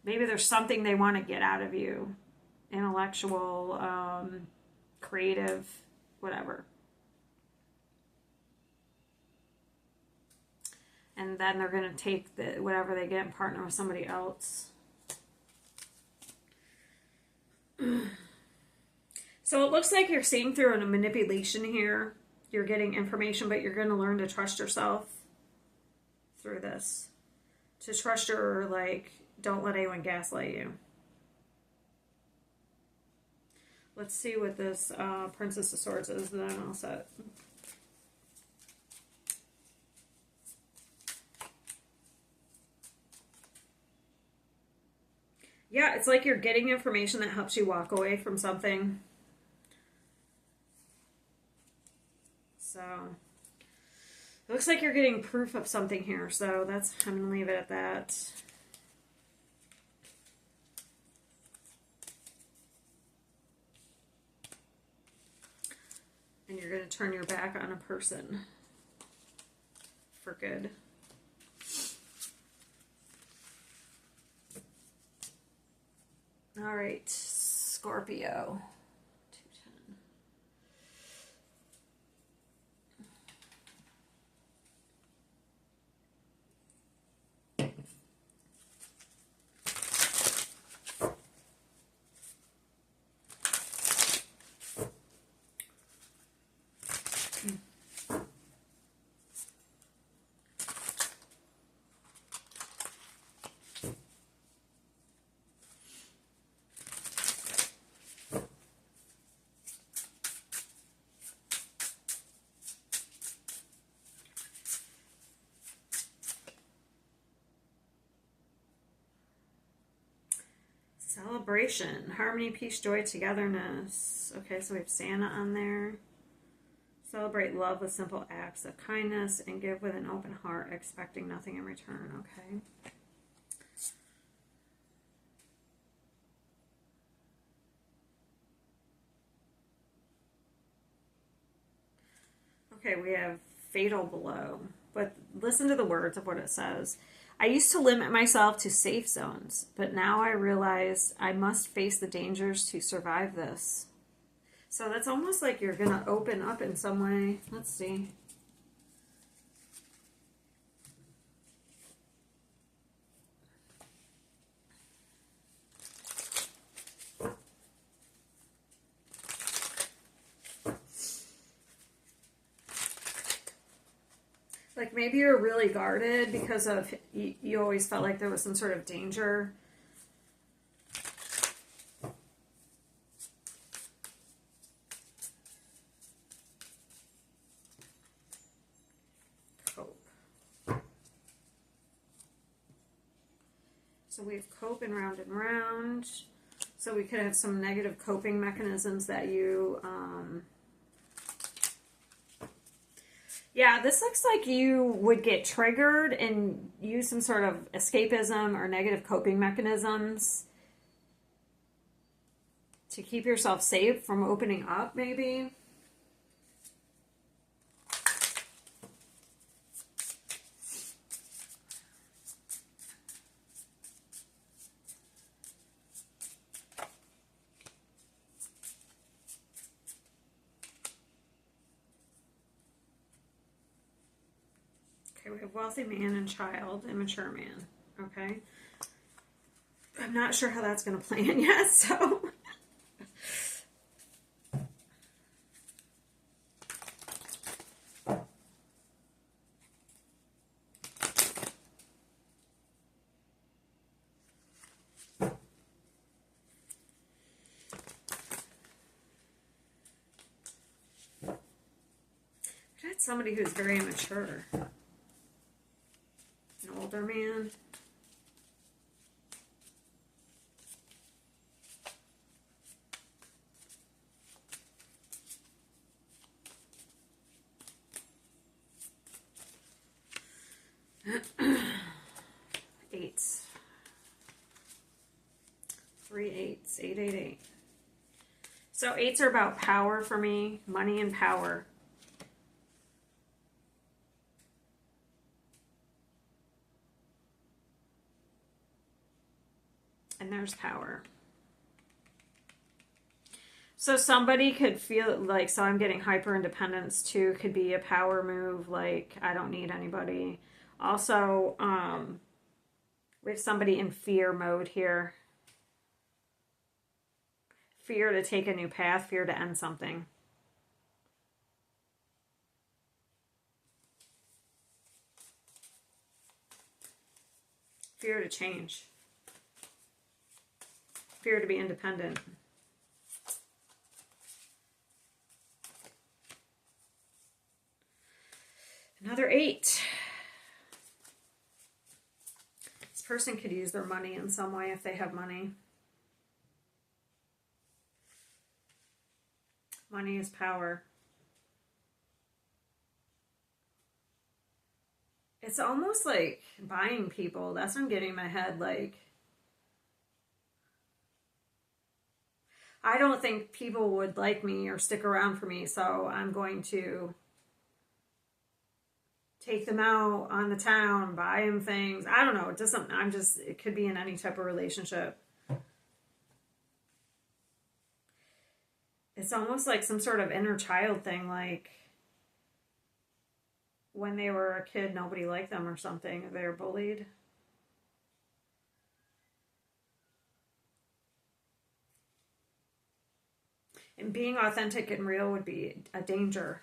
maybe there's something they want to get out of you. Intellectual, creative, whatever. And then they're going to take whatever they get and partner with somebody else. So it looks like you're seeing through a manipulation here. You're getting information, but you're going to learn to trust yourself through this. To trust your, like, don't let anyone gaslight you. Let's see what this Princess of Swords is, then I'll set. Yeah, it's like you're getting information that helps you walk away from something. So, it looks like you're getting proof of something here. So, that's, I'm going to leave it at that. And you're going to turn your back on a person for good. All right, Scorpio. 210. Celebration, harmony, peace, joy, togetherness. Okay, so we have Santa on there. Celebrate love with simple acts of kindness and give with an open heart, expecting nothing in return. Okay. Okay, we have fatal blow. But listen to the words of what it says. I used to limit myself to safe zones, but now I realize I must face the dangers to survive this. So that's almost like you're going to open up in some way. Let's see. Like maybe you're really guarded because of you always felt like there was some sort of danger. Cope. So we have cope and round. So we could have some negative coping mechanisms that you yeah, this looks like you would get triggered and use some sort of escapism or negative coping mechanisms to keep yourself safe from opening up, maybe. Okay, we have wealthy man and child, immature man. Okay. I'm not sure how that's going to play in yet, so. That's somebody who's very immature. An older man. Eights. 3 8s. 8 8 8. So eights are about power for me, money and power. And there's power. So somebody could feel like, so I'm getting hyper independence too, could be a power move, like I don't need anybody. Also, we have somebody in fear mode here. Fear to take a new path, fear to end something. Fear to change. Fear to be independent. Another 8. This person could use their money in some way if they have money. Money is power. It's almost like buying people. That's what I'm getting in my head. Like, I don't think people would like me or stick around for me, so I'm going to take them out on the town, buy them things. I don't know. It doesn't, it could be in any type of relationship. It's almost like some sort of inner child thing, like when they were a kid, nobody liked them or something. They were bullied. And being authentic and real would be a danger.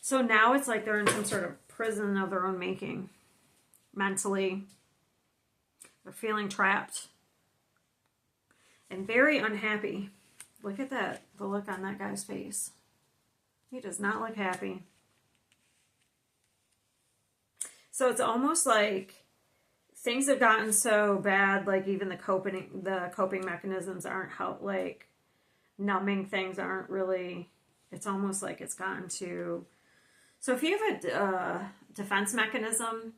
So now it's like they're in some sort of prison of their own making. Mentally. They're feeling trapped. And very unhappy. Look at that. The look on that guy's face. He does not look happy. So it's almost like things have gotten so bad, like even the coping mechanisms aren't help, like numbing things aren't really, it's almost like it's gotten to, so if you have a defense mechanism,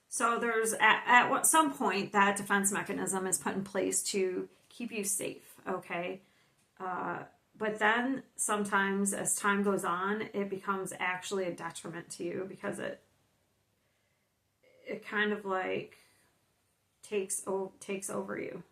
so there's at some point that defense mechanism is put in place to keep you safe, okay? But then sometimes as time goes on, it becomes actually a detriment to you because it kind of like takes over you.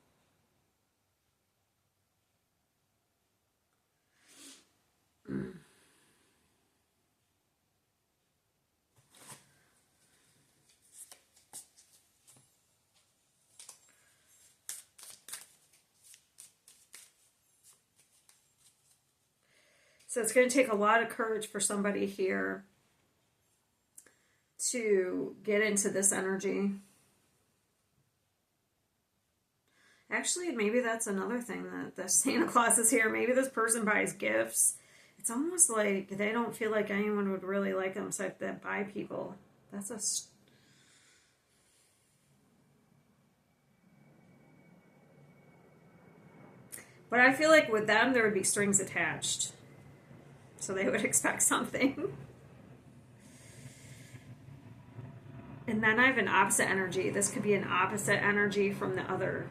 So it's going to take a lot of courage for somebody here to get into this energy. Actually, maybe that's another thing, that the Santa Claus is here. Maybe this person buys gifts. It's almost like they don't feel like anyone would really like them, so they buy people. That's a... But I feel like with them, there would be strings attached. So they would expect something. And then I have an opposite energy. This could be an opposite energy from the other.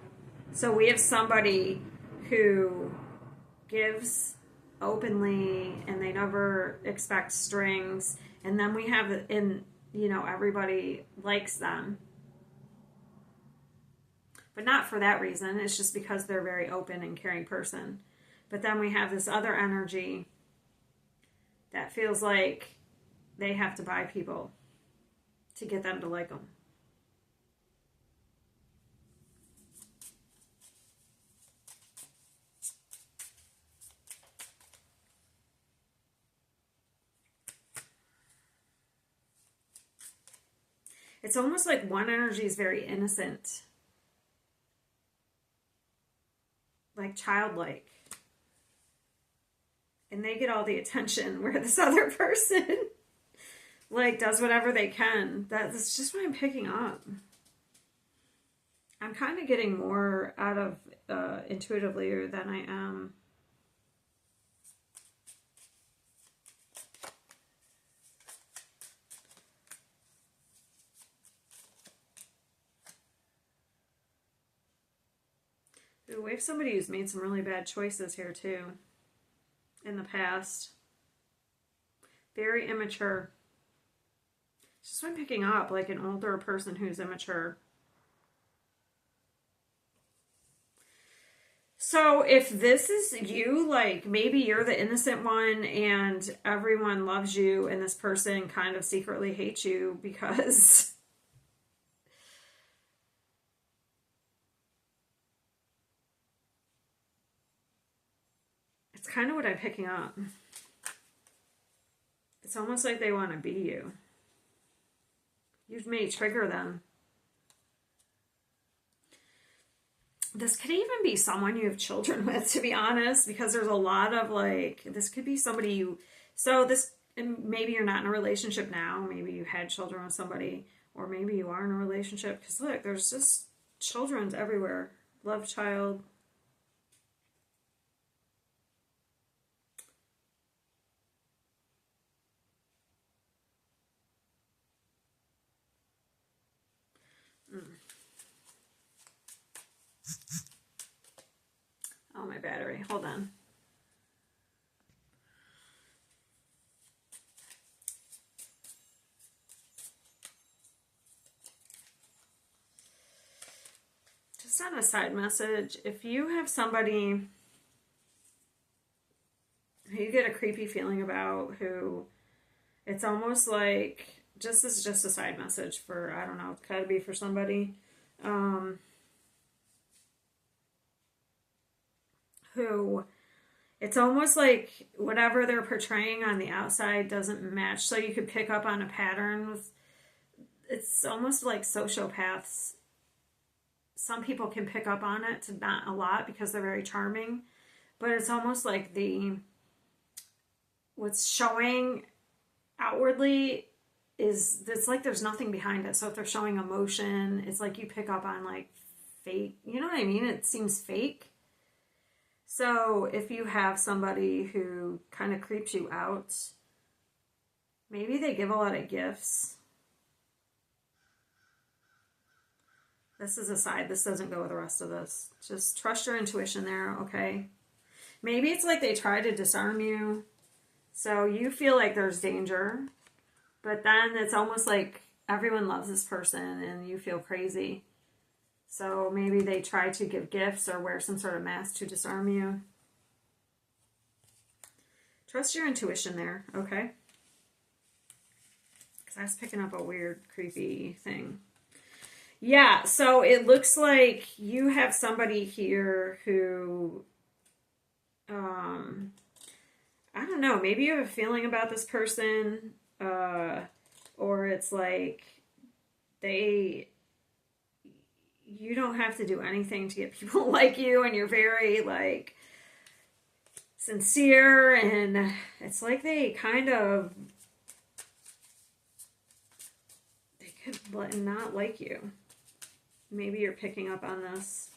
So we have somebody who gives openly and they never expect strings. And then we have, everybody likes them. But not for that reason. It's just because they're a very open and caring person. But then we have this other energy that feels like they have to buy people to get them to like them. It's almost like one energy is very innocent, like childlike. And they get all the attention, where this other person like does whatever they can. That's just what I'm picking up. I'm kind of getting more out of intuitively than I am. Ooh, we have somebody who's made some really bad choices here too in the past. Very immature. It's just what I'm picking up, like an older person who's immature. So if this is you, like maybe you're the innocent one and everyone loves you and this person kind of secretly hates you because it's kind of what I'm picking up. It's almost like they want to be you. You may trigger them. This could even be someone you have children with, to be honest, because there's a lot of like, this could be somebody you, so this, and maybe you're not in a relationship now, maybe you had children with somebody, or maybe you are in a relationship, because look, there's just children everywhere. Love child. Oh, my battery. Hold on. Just on a side message, if you have somebody who you get a creepy feeling about, who it's almost like, this is just a side message for, I don't know, it's got to be for somebody who it's almost like whatever they're portraying on the outside doesn't match. So you could pick up on a pattern with, it's almost like sociopaths. Some people can pick up on it, not a lot because they're very charming, but it's almost like what's showing outwardly it's like there's nothing behind it. So if they're showing emotion, it's like you pick up on like fake, you know what I mean? It seems fake. So if you have somebody who kind of creeps you out, maybe they give a lot of gifts. This is a side. This doesn't go with the rest of this. Just trust your intuition there, okay? Maybe it's like they try to disarm you. So you feel like there's danger. But then it's almost like everyone loves this person and you feel crazy. So maybe they try to give gifts or wear some sort of mask to disarm you. Trust your intuition there, okay? Because I was picking up a weird, creepy thing. Yeah, so it looks like you have somebody here who, I don't know, maybe you have a feeling about this person, or it's like you don't have to do anything to get people to like you, and you're very, like, sincere, and it's like they could not like you. Maybe you're picking up on this.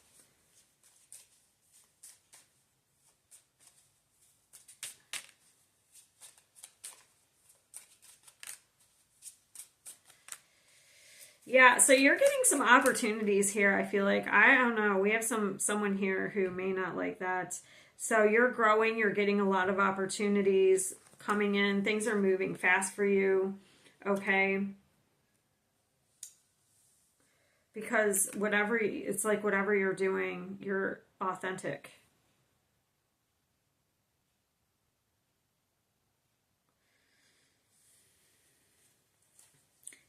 Yeah, so you're getting some opportunities here, I feel like. I don't know. We have someone here who may not like that. So you're growing. You're getting a lot of opportunities coming in. Things are moving fast for you, okay? Because it's like whatever you're doing, you're authentic.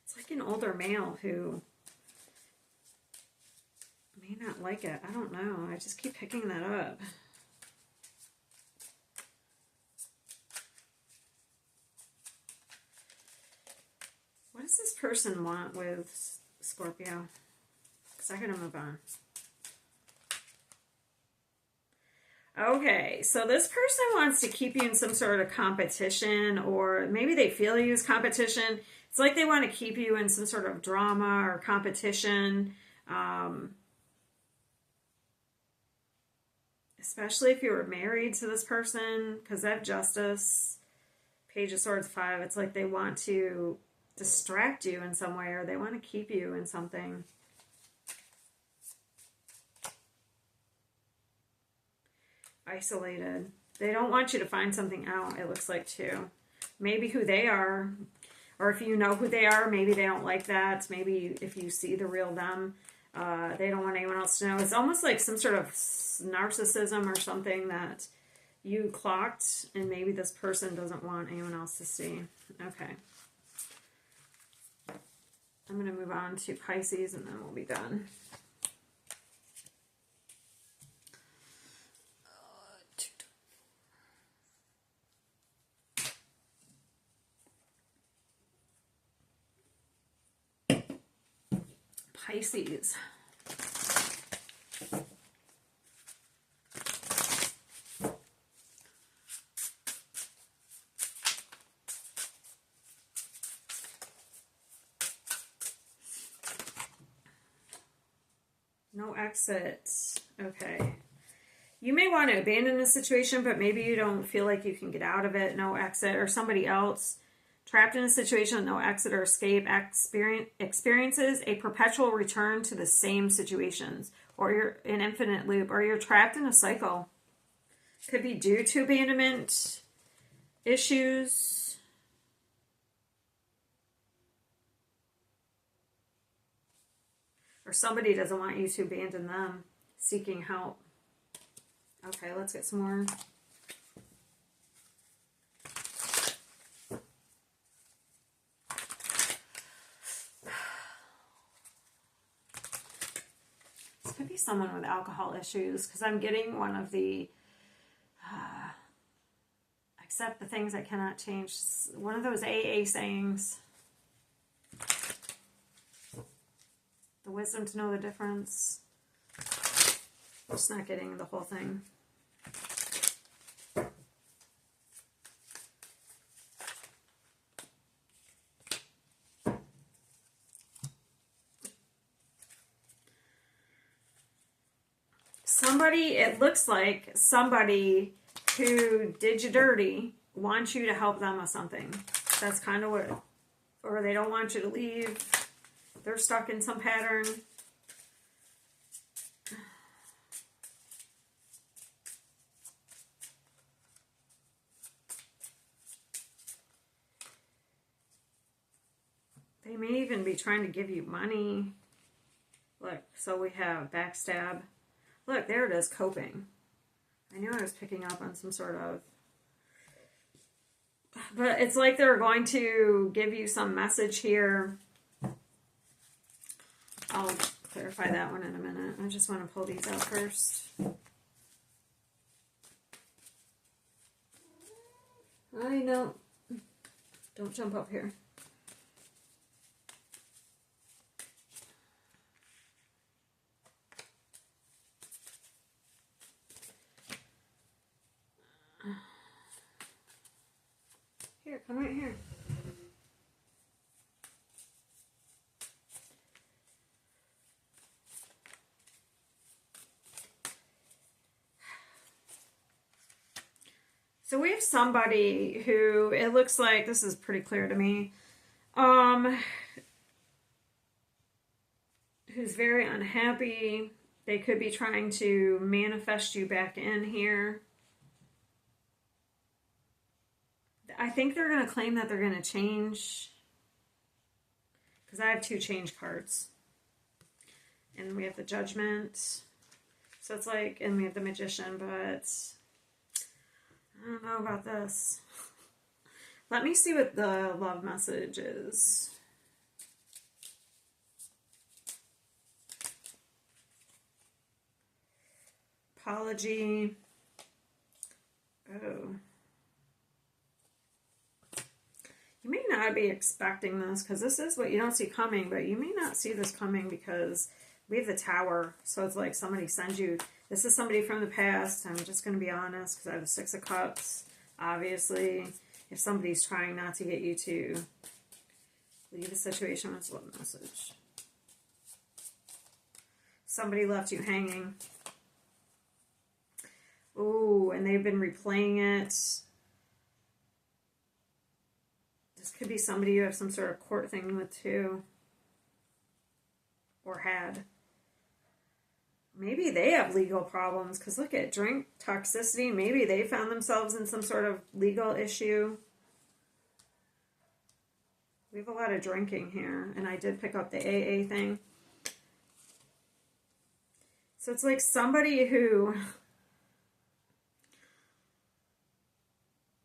It's like an older male who may not like it. I don't know. I just keep picking that up. What does this person want with Scorpio? Because I gotta move on. Okay, so this person wants to keep you in some sort of competition, or maybe they feel you as competition. It's like they want to keep you in some sort of drama or competition, especially if you were married to this person, because that Justice, Page of Swords 5, it's like they want to distract you in some way, or they want to keep you in something. Isolated. They don't want you to find something out, it looks like, too. Maybe who they are, or if you know who they are, maybe they don't like that. Maybe if you see the real them, they don't want anyone else to know. It's almost like some sort of narcissism or something that you clocked, and maybe this person doesn't want anyone else to see. Okay. I'm going to move on to Pisces, and then we'll be done. Pisces. No exit. Okay. You may want to abandon the situation, but maybe you don't feel like you can get out of it. No exit. Or somebody else trapped in a situation with no exit or escape experiences a perpetual return to the same situations, or you're in infinite loop, or you're trapped in a cycle. Could be due to abandonment issues. Or somebody doesn't want you to abandon them, seeking help. Okay, let's get some more. This could be someone with alcohol issues, because I'm getting one of the accept the things I cannot change. One of those AA sayings. The wisdom to know the difference. I'm just not getting the whole thing. Somebody, it looks like somebody who did you dirty wants you to help them with something. That's kind of what, or they don't want you to leave. They're stuck in some pattern. They may even be trying to give you money. Look, so we have backstab. Look, there it is, coping. I knew I was picking up on some sort of... But it's like they're going to give you some message here. I'll clarify that one in a minute. I just want to pull these out first. I know. Don't jump up here. Here, come right here. So we have somebody who, it looks like, this is pretty clear to me, who's very unhappy. They could be trying to manifest you back in here. I think they're going to claim that they're going to change, because I have 2 change cards. And we have the Judgment. So it's like, and we have the Magician, but I don't know about this. Let me see what the love message is. Apology. Oh. You may not be expecting this, because this is what you don't see coming, but you may not see this coming because we have the Tower. So it's like somebody sends you, this is somebody from the past. I'm just going to be honest, because I have the 6 of Cups. Obviously, if somebody's trying not to get you to leave the situation, what's the love message? Somebody left you hanging. Ooh, and they've been replaying it. This could be somebody you have some sort of court thing with too. Or had. Maybe they have legal problems, because look at drink toxicity. Maybe they found themselves in some sort of legal issue. We have a lot of drinking here, and I did pick up the AA thing. So it's like somebody who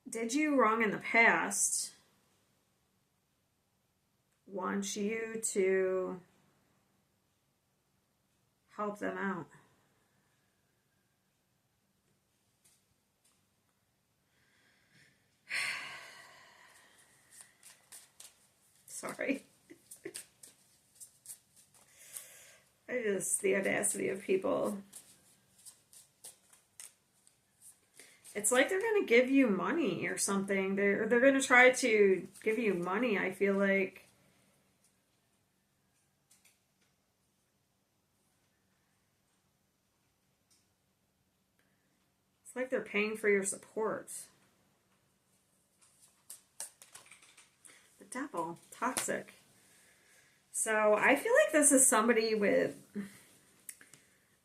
did you wrong in the past wants you to help them out. Sorry. The audacity of people. It's like they're going to give you money or something. They're going to try to give you money, I feel like. It's like they're paying for your support. The Devil. Toxic. So I feel like this is somebody with,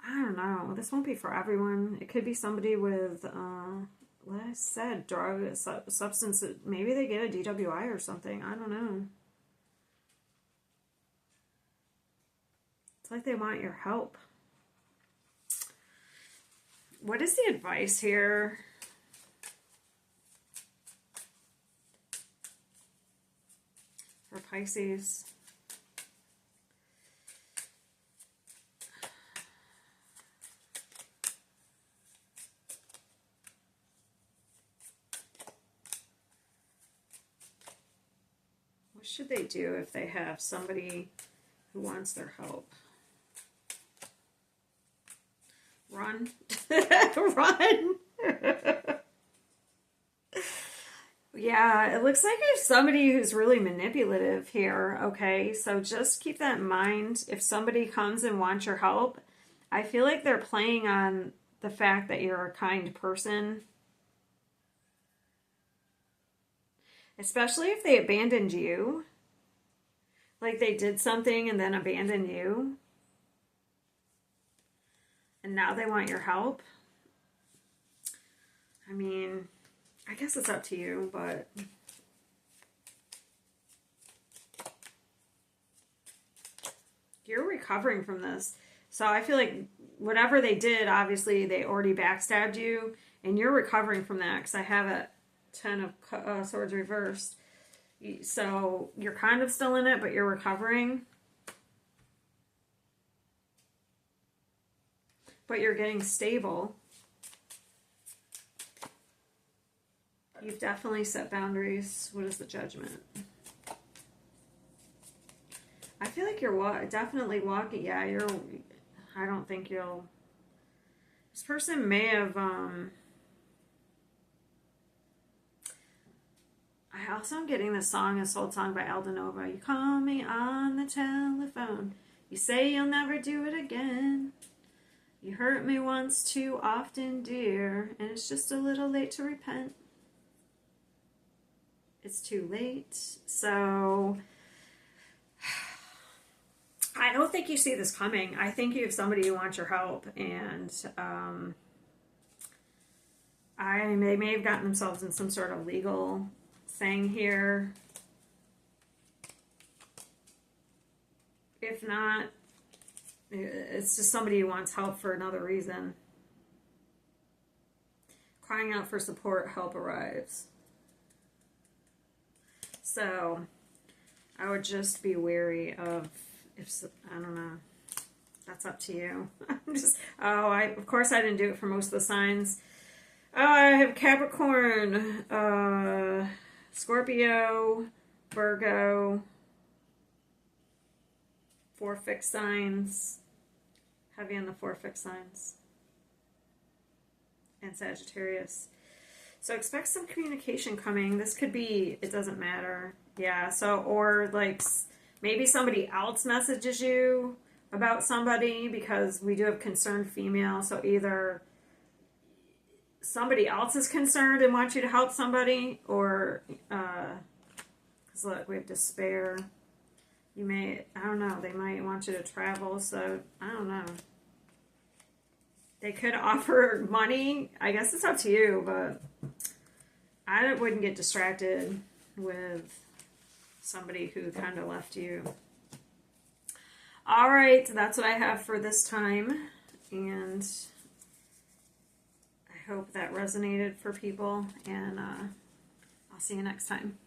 I don't know, this won't be for everyone. It could be somebody with, like I said, drug, substance, maybe they get a DWI or something. I don't know. It's like they want your help. What is the advice here? For Pisces. What should they do if they have somebody who wants their help? Run. Run. Yeah, it looks like there's somebody who's really manipulative here, okay? So just keep that in mind. If somebody comes and wants your help, I feel like they're playing on the fact that you're a kind person. Especially if they abandoned you. Like they did something and then abandoned you. And now they want your help. I mean, I guess it's up to you, but you're recovering from this. So I feel like whatever they did, obviously they already backstabbed you, and you're recovering from that, because I have a 10 of Swords reversed. So you're kind of still in it, but you're recovering. But you're getting stable. You've definitely set boundaries. What is the Judgment? I feel like you're definitely walking. Yeah, you're. I don't think you'll. This person may have. I also am getting this song, this old song by Aldenova. You call me on the telephone. You say you'll never do it again. You hurt me once too often, dear, and it's just a little late to repent. It's too late. So I don't think you see this coming. I think you have somebody who wants your help, and they may have gotten themselves in some sort of legal thing here. If not, it's just somebody who wants help for another reason. Crying out for support, help arrives. So I would just be wary of, I don't know. That's up to you. Of course I didn't do it for most of the signs. I have Capricorn, Scorpio, Virgo, 4 fixed signs, heavy on the 4 fixed signs, and Sagittarius. So expect some communication coming. This could be, it doesn't matter. Yeah, so, or like maybe somebody else messages you about somebody, because we do have concerned female. So either somebody else is concerned and wants you to help somebody, or, because look, we have despair. You may, I don't know, they might want you to travel, so I don't know. They could offer money. I guess it's up to you, but I wouldn't get distracted with somebody who kind of left you. All right, that's what I have for this time, and I hope that resonated for people, and I'll see you next time.